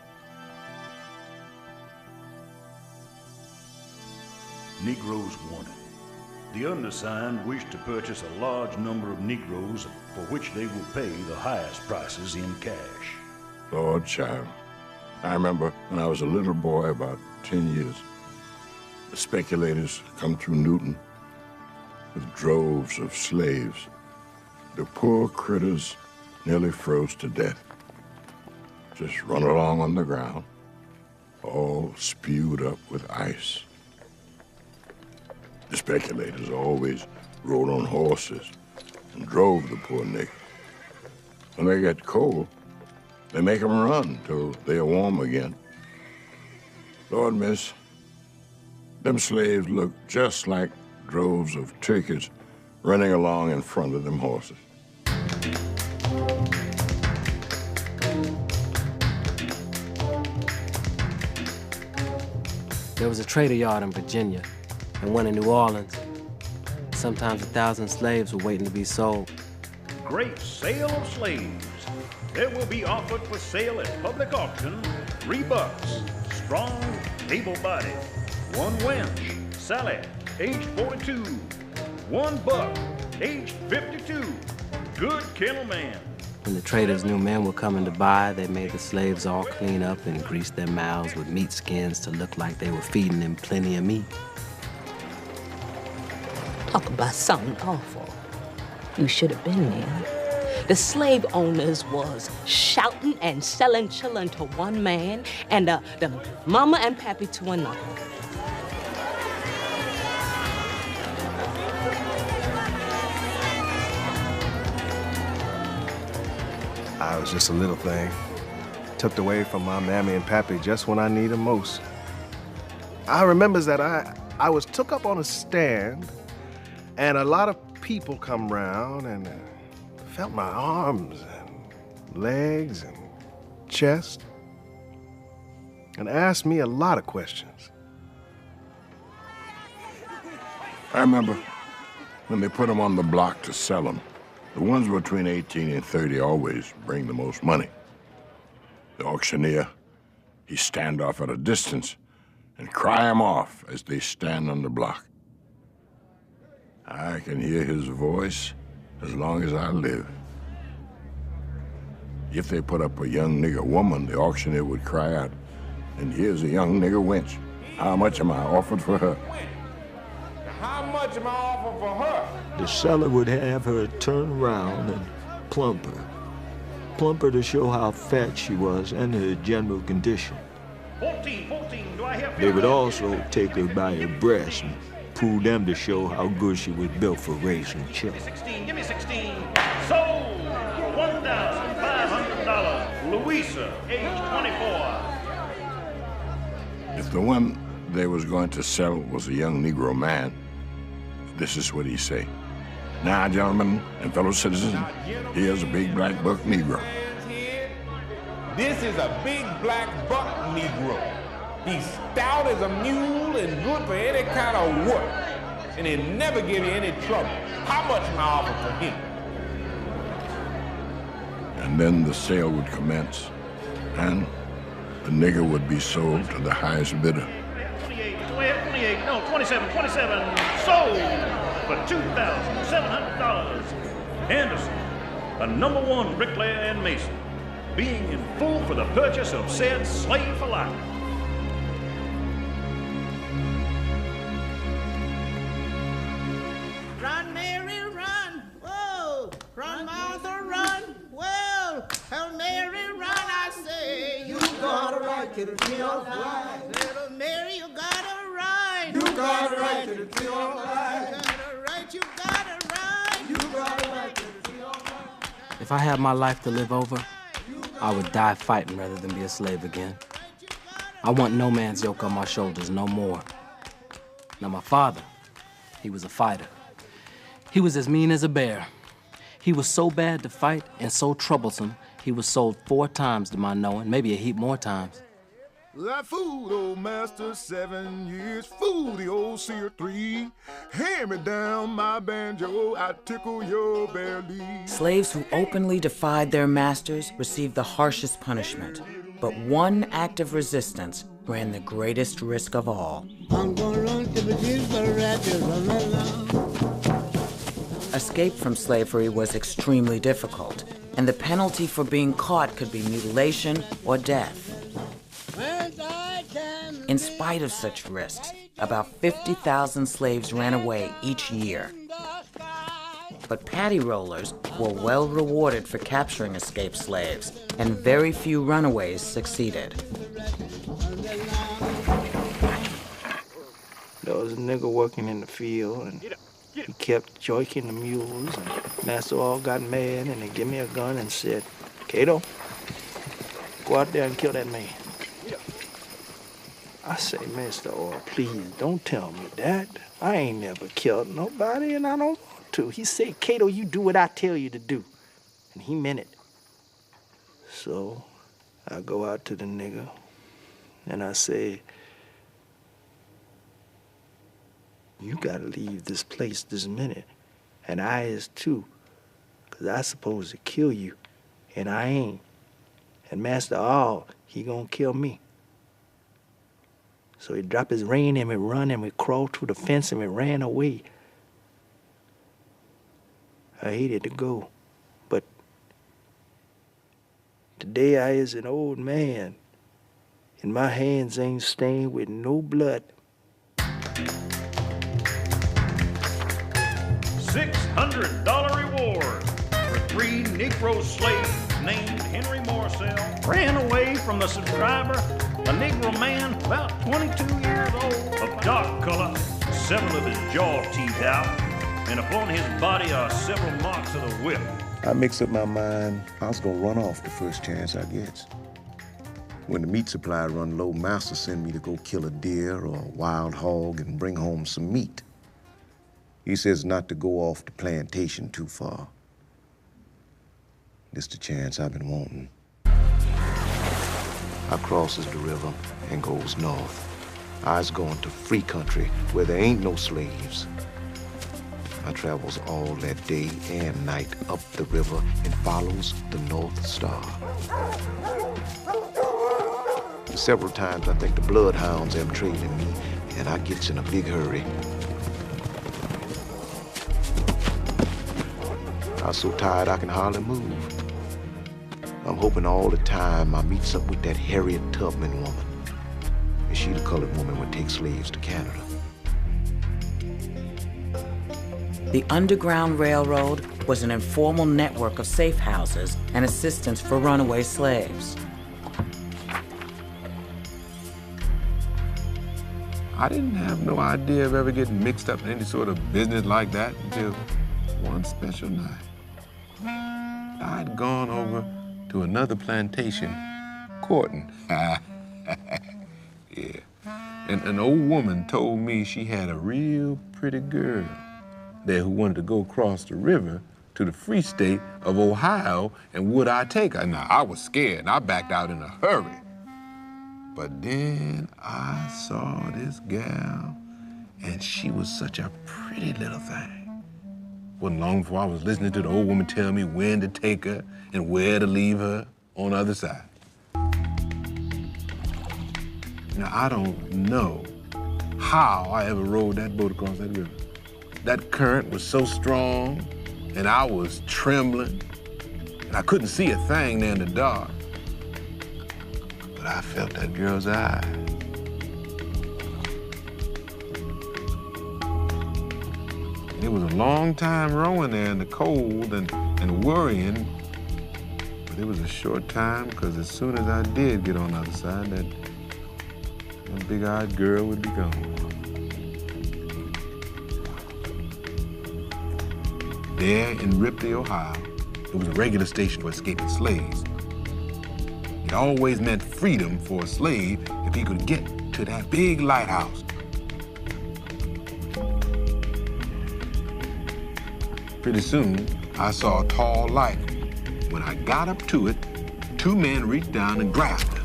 Negroes wanted. The undersigned wish to purchase a large number of Negroes for which they will pay the highest prices in cash. Lord child, I remember when I was a little boy, about 10 years, the speculators come through Newton with droves of slaves. The poor critters nearly froze to death. Just run along on the ground, all spewed up with ice. The speculators always rode on horses and drove the poor nigger. When they get cold, they make them run till they are warm again. Lord, miss, them slaves look just like droves of turkeys running along in front of them horses. There was a trader yard in Virginia and one in New Orleans. Sometimes 1,000 slaves were waiting to be sold. Great sale of slaves. There will be offered for sale at public auction 3 bucks, strong, able-bodied. 1 wench, Sally, age 42. 1 buck, age 52. Good kennel man. When the traders knew men were coming to buy, they made the slaves all clean up and grease their mouths with meat skins to look like they were feeding them plenty of meat. Talk about something awful. You should have been there. The slave owners was shouting and selling children to one man and the mama and pappy to another. I was just a little thing, tucked away from my mammy and pappy just when I need them most. I remembers that I was took up on a stand, and a lot of people come round and felt my arms and legs and chest, and asked me a lot of questions. I remember when they put them on the block to sell them. The ones between 18 and 30 always bring the most money. The auctioneer, he stand off at a distance and cry 'em off as they stand on the block. I can hear his voice as long as I live. If they put up a young nigger woman, the auctioneer would cry out, "And here's a young nigger wench. How much am I offered for her?" How much am I offering for her? The seller would have her turn around and plump her. Plump her to show how fat she was and her general condition. 14, do I have They would also take her by her breasts and pull them to show how good she was built for raising children. 16, give me 16. Sold for $1,500. Louisa, age 24. If the one they was going to sell was a young Negro man, this is what he say. "Now, gentlemen and fellow citizens, here's a big black buck Negro." This is a big black buck Negro. He's stout as a mule and good for any kind of work. And he'll never give you any trouble. How much am I offering for him? And then the sale would commence, and the nigger would be sold to the highest bidder. 27. Sold for $2,700. Anderson, a #1 bricklayer and mason, being in full for the purchase of said slave for life. Run, Mary, run. Whoa. Run, Martha, run. Well, Hail Mary, run, I say. You got a right to the tree of life. Little Mary, you got a right. You got a right to the tree of life. You got a right, you got a right. You got a right to the tree of life. If I had my life to live over, I would die fighting rather than be a slave again. I want no man's yoke on my shoulders no more. Now, my father, he was a fighter. He was as mean as a bear. He was so bad to fight and so troublesome, he was sold 4 times to my knowing, maybe a heap more times. I fooled old master 7 years, fooled the old seer 3. Hand me down my banjo, I tickle your belly. Slaves who openly defied their masters received the harshest punishment. But one act of resistance ran the greatest risk of all. I'm gonna run to the Escape from slavery was extremely difficult, and the penalty for being caught could be mutilation or death. In spite of such risks, about 50,000 slaves ran away each year. But paddy rollers were well rewarded for capturing escaped slaves, and very few runaways succeeded. There was a nigger working in the field, and he kept joiking the mules, and Master all got mad, and he gave me a gun and said, Cato, go out there and kill that man. I say, Mr. Orr, please don't tell me that. I ain't never killed nobody, and I don't want to. He said, Cato, you do what I tell you to do. And he meant it. So I go out to the nigger, and I say, you gotta leave this place this minute. And I is too, 'cause I supposed to kill you, and I ain't. And Master All, he gonna kill me. So he dropped his rein and we run and we crawled through the fence and we ran away. I hated to go, but today I is an old man and my hands ain't stained with no blood. $600 reward for 3 Negro slaves named Henry Morsell ran away from the subscriber, a Negro man about 22 years old, of dark color, several of his jaw teeth out, and upon his body are several marks of the whip. I mixed up my mind. I was gonna run off the first chance I gets. When the meat supply run low, Master sent me to go kill a deer or a wild hog and bring home some meat. He says not to go off the plantation too far. This the chance I've been wanting. I crosses the river and goes north. I's going to free country where there ain't no slaves. I travels all that day and night up the river and follows the North Star. Several times I think the bloodhounds am trailing me, and I gets in a big hurry. I'm so tired I can hardly move. I'm hoping all the time I meets up with that Harriet Tubman woman. And she the colored woman would take slaves to Canada. The Underground Railroad was an informal network of safe houses and assistance for runaway slaves. I didn't have no idea of ever getting mixed up in any sort of business like that until one special night. I'd gone over to another plantation, courting. Yeah. And an old woman told me she had a real pretty girl there who wanted to go across the river to the free state of Ohio, and would I take her? Now, I was scared, and I backed out in a hurry. But then I saw this gal, and she was such a pretty little thing. Wasn't long before I was listening to the old woman tell me when to take her and where to leave her on the other side. Now, I don't know how I ever rode that boat across that river. That current was so strong, and I was trembling, and I couldn't see a thing there in the dark. But I felt that girl's eye. And it was a long time rowing there in the cold and worrying, but it was a short time, because as soon as I did get on the other side, that big-eyed girl would be gone. There in Ripley, Ohio, it was a regular station for escaping slaves. It always meant freedom for a slave if he could get to that big lighthouse. Pretty soon, I saw a tall light. When I got up to it, 2 men reached down and grasped it.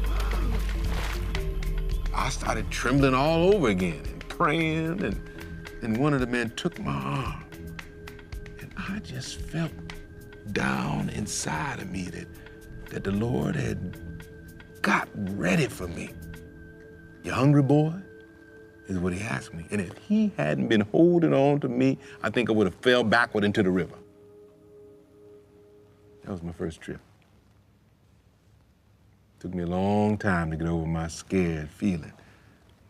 I started trembling all over again and praying, and one of the men took my arm. And I just felt down inside of me that the Lord had got ready for me. "You hungry, boy?" is what he asked me. And if he hadn't been holding on to me, I think I would have fell backward into the river. That was my first trip. Took me a long time to get over my scared feeling,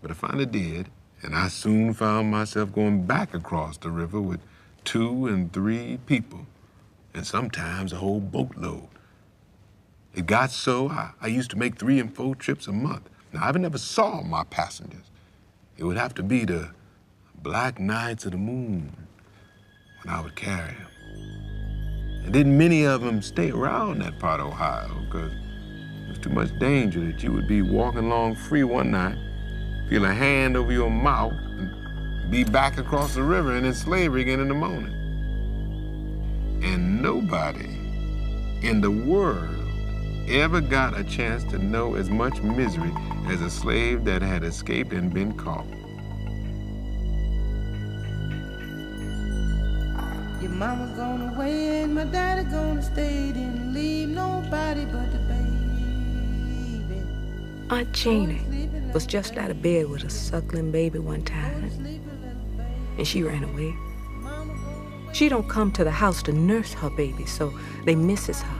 but I finally did, and I soon found myself going back across the river with 2 and 3 people, and sometimes a whole boatload. It got so I used to make 3 and 4 trips a month. Now, I never saw my passengers. It would have to be the black nights of the moon when I would carry them. And didn't many of them stay around that part of Ohio because there was too much danger that you would be walking along free one night, feel a hand over your mouth, and be back across the river and in slavery again in the morning. And nobody in the world ever got a chance to know as much misery as a slave that had escaped and been caught. Your mama gone away and my daddy gonna stay, didn't leave nobody but the baby. Unchained was just out of bed with a suckling baby one time, and she ran away. She don't come to the house to nurse her baby, so they misses her.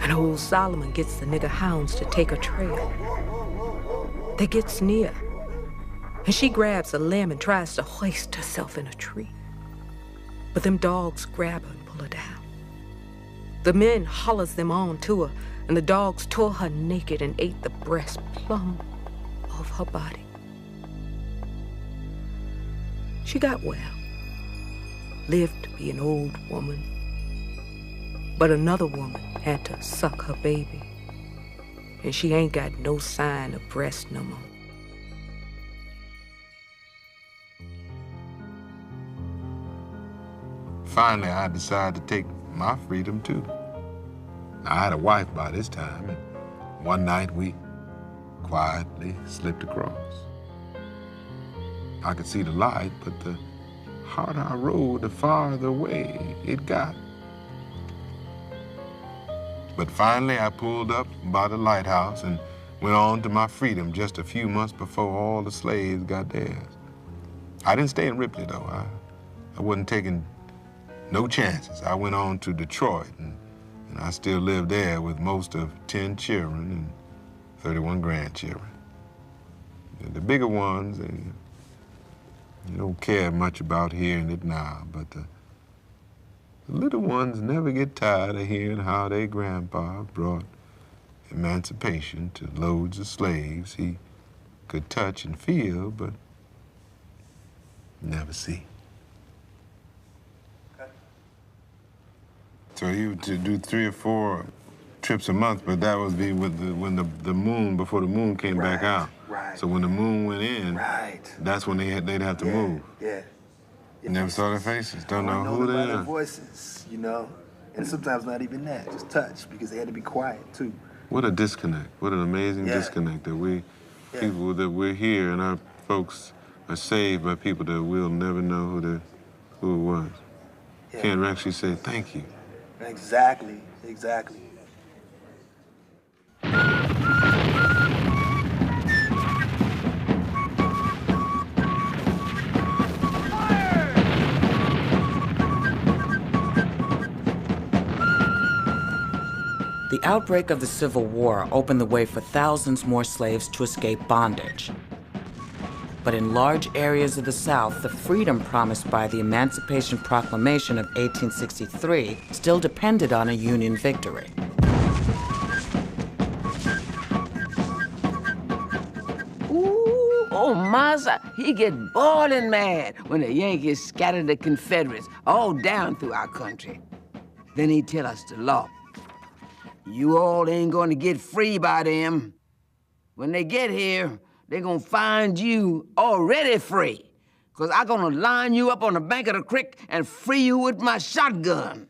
And old Solomon gets the nigger hounds to take her trail. They gets near, and she grabs a limb and tries to hoist herself in a tree. But them dogs grab her and pull her down. The men hollers them on to her, and the dogs tore her naked and ate the breast plumb off her body. She got well, lived to be an old woman. But another woman had to suck her baby, and she ain't got no sign of breast no more. Finally, I decided to take my freedom too. I had a wife by this time, and one night we quietly slipped across. I could see the light, but the harder I rode, the farther away it got. But finally, I pulled up by the lighthouse and went on to my freedom just a few months before all the slaves got theirs. I didn't stay in Ripley, though. I wasn't taking no chances. I went on to Detroit, and I still live there with most of 10 children and 31 grandchildren. The bigger ones, you don't care much about hearing it now, but the little ones never get tired of hearing how their grandpa brought emancipation to loads of slaves he could touch and feel, but never see. So he would do 3 or 4 trips a month, but that would be with when the moon, before the moon came back out. Right. So when the moon went in, that's when they'd have to move. Yeah. You never saw their faces, don't know Know who them they by their are. voices, you know? And sometimes not even that, just touch, because they had to be quiet, too. What a disconnect. What an amazing Yeah. disconnect that people that we're here and our folks are saved by people that we'll never know who it was. Yeah. Can't actually say thank you. Exactly. The outbreak of the Civil War opened the way for thousands more slaves to escape bondage. But in large areas of the South, the freedom promised by the Emancipation Proclamation of 1863 still depended on a Union victory. Oh, Massa, he get boiling mad when the Yankees scattered the Confederates all down through our country. Then he tell us the law. You all ain't gonna get free by them. When they get here, they gonna find you already free, 'cause I gonna line you up on the bank of the creek and free you with my shotgun.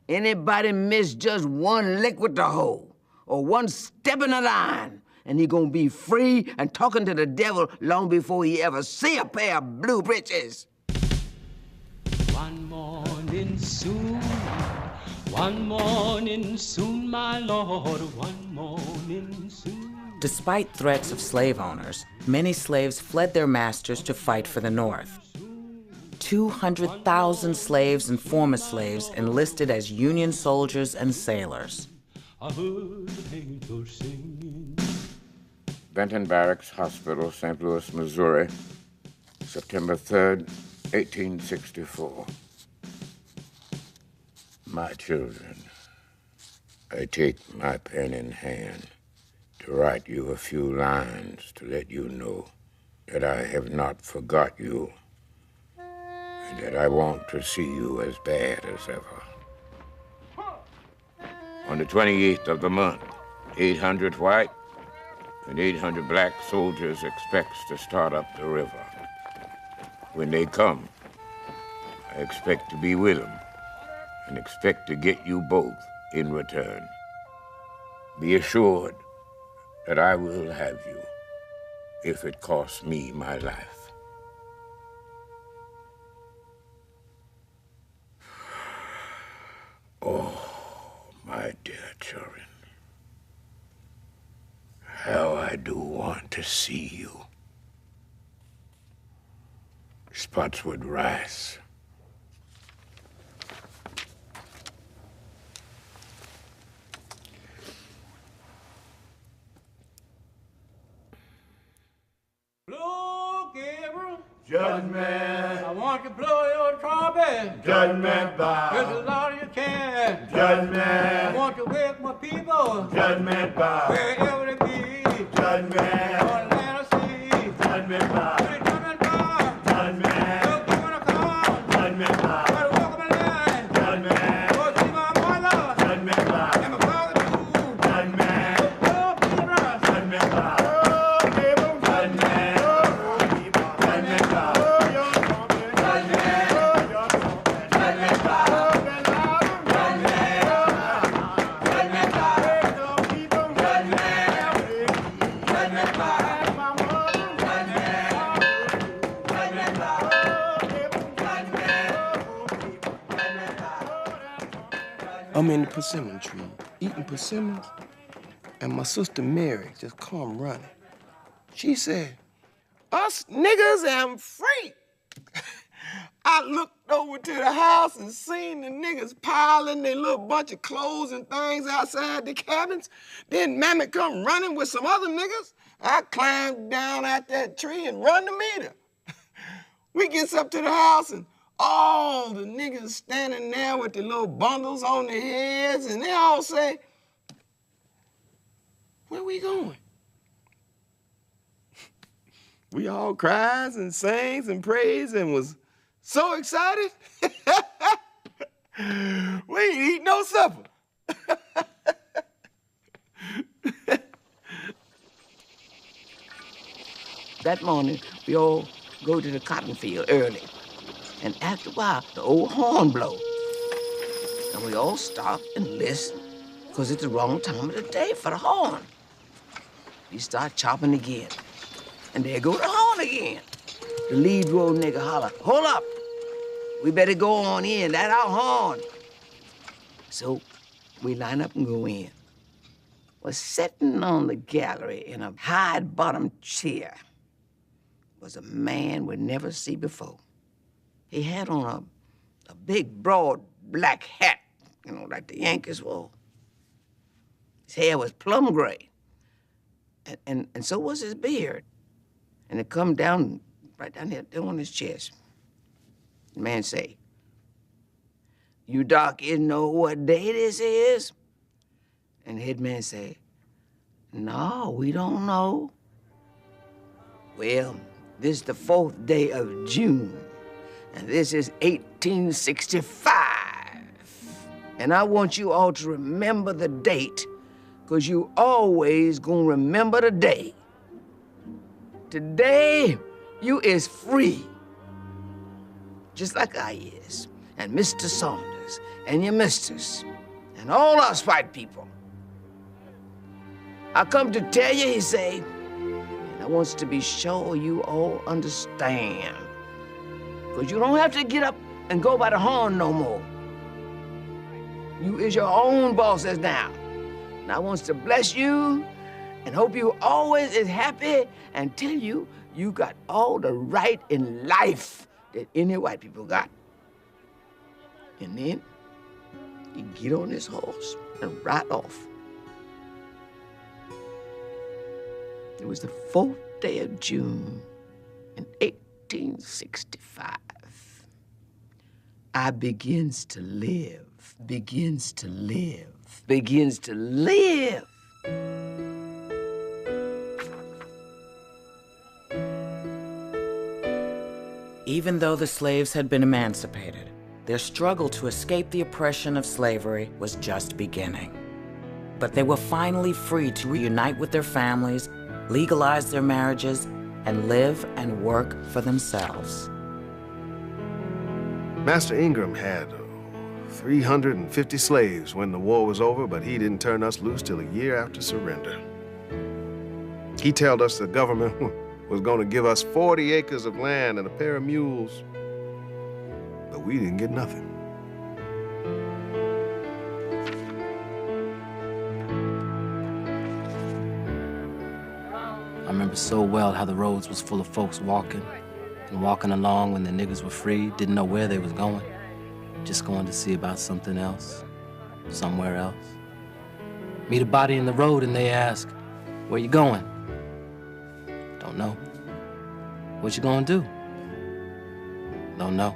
Anybody miss just one lick with the hoe, or one step in the line, and he gonna be free and talking to the devil long before he ever see a pair of blue breeches. One morning soon, my lord, one morning soon. Despite threats of slave owners, many slaves fled their masters to fight for the North. 200,000 slaves and former slaves enlisted as Union soldiers and sailors. I heard the angels singing. Benton Barracks Hospital, St. Louis, Missouri, September 3rd, 1864. My children, I take my pen in hand to write you a few lines to let you know that I have not forgot you that I want to see you as bad as ever. On the 28th of the month, 800 white and 800 black soldiers expects to start up the river. When they come, I expect to be with them and expect to get you both in return. Be assured that I will have you if it costs me my life. Oh, my dear children, how I do want to see you. Spotswood Rice. Blow, Gabriel. Judgment. I want to blow your trumpet. Judgment bow. As loud as you can. Judgment. I want to wake my people. Judgment bow. Wherever they be. Judgment. On land or sea. Judgment bow. Judgment bow. Judgment. Look, you wanna come. Judgment bow. Gotta walk my line. Judgment. Go see my mother. Judgment bow. And my father too. Judgment. Blow, Gabriel. Judgment bow. I'm in the persimmon tree, eating persimmons, and my sister Mary just come running. She said, "Us niggas am free." I looked over to the house and seen the niggas piling their little bunch of clothes and things outside the cabins. Then Mammy come running with some other niggas. I climbed down out that tree and run to meet her. We gets up to the house and all the niggas standing there with their little bundles on their heads, and they all say, "Where we going?" We all cries and sings and prays and was so excited. We ain't eat no supper. That morning, we all go to the cotton field early. And after a while, the old horn blow. And we all stop and listen, because it's the wrong time of the day for the horn. We start chopping again. And there go the horn again. The lead road nigga holler, "Hold up! We better go on in, that's our horn." So we line up and go in. Was sitting on the gallery in a high-bottomed chair was a man we'd never seen before. He had on a big, broad, black hat, like the Yankees wore. His hair was plum gray, and so was his beard. And it come down, right down here, on his chest. The man say, "You darkies know what day this is?" And the head man say, "No, we don't know." "Well, this is the 4th day of June, and this is 1865. And I want you all to remember the date, because you always gonna remember the day. Today, you is free, just like I is, and Mr. Saunders, and your misters, and all us white people. I come to tell you," he say, "and I wants to be sure you all understand, because you don't have to get up and go by the horn no more. You is your own bosses now. And I wants to bless you and hope you always is happy and tell you you got all the right in life that any white people got." And then he get on his horse and ride off. It was the 4th day of June in 1865. I begins to live, begins to live, begins to live. Even though the slaves had been emancipated, their struggle to escape the oppression of slavery was just beginning. But they were finally free to reunite with their families, legalize their marriages, and live and work for themselves. Master Ingram had 350 slaves when the war was over, but he didn't turn us loose till a year after surrender. He told us the government was going to give us 40 acres of land and a pair of mules, but we didn't get nothing. I remember so well how the roads was full of folks walking and walking along when the niggas were free, didn't know where they was going, just going to see about something else, somewhere else. Meet a body in the road and they ask, "Where you going?" "Don't know." "What you gonna do?" "Don't know."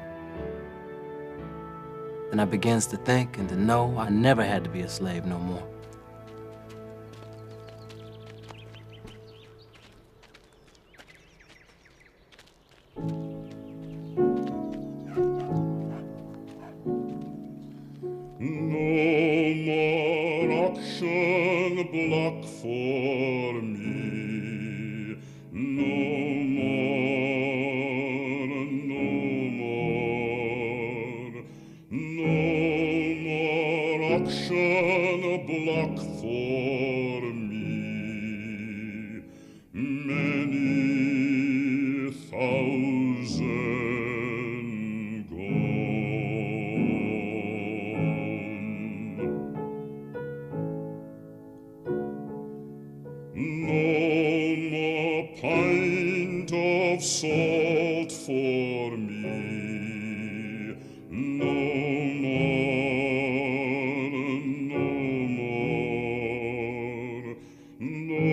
Then I begins to think and to know I never had to be a slave no more. Block for me, no more, no more, no more auction block for me, many thousand gone. No more pint of salt for me, no more, no more, no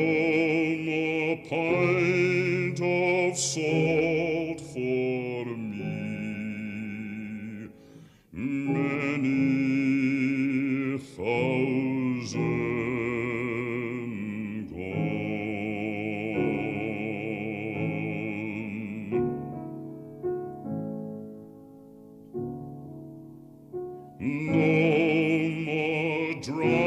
more pint of salt for me, many thousand. No more dry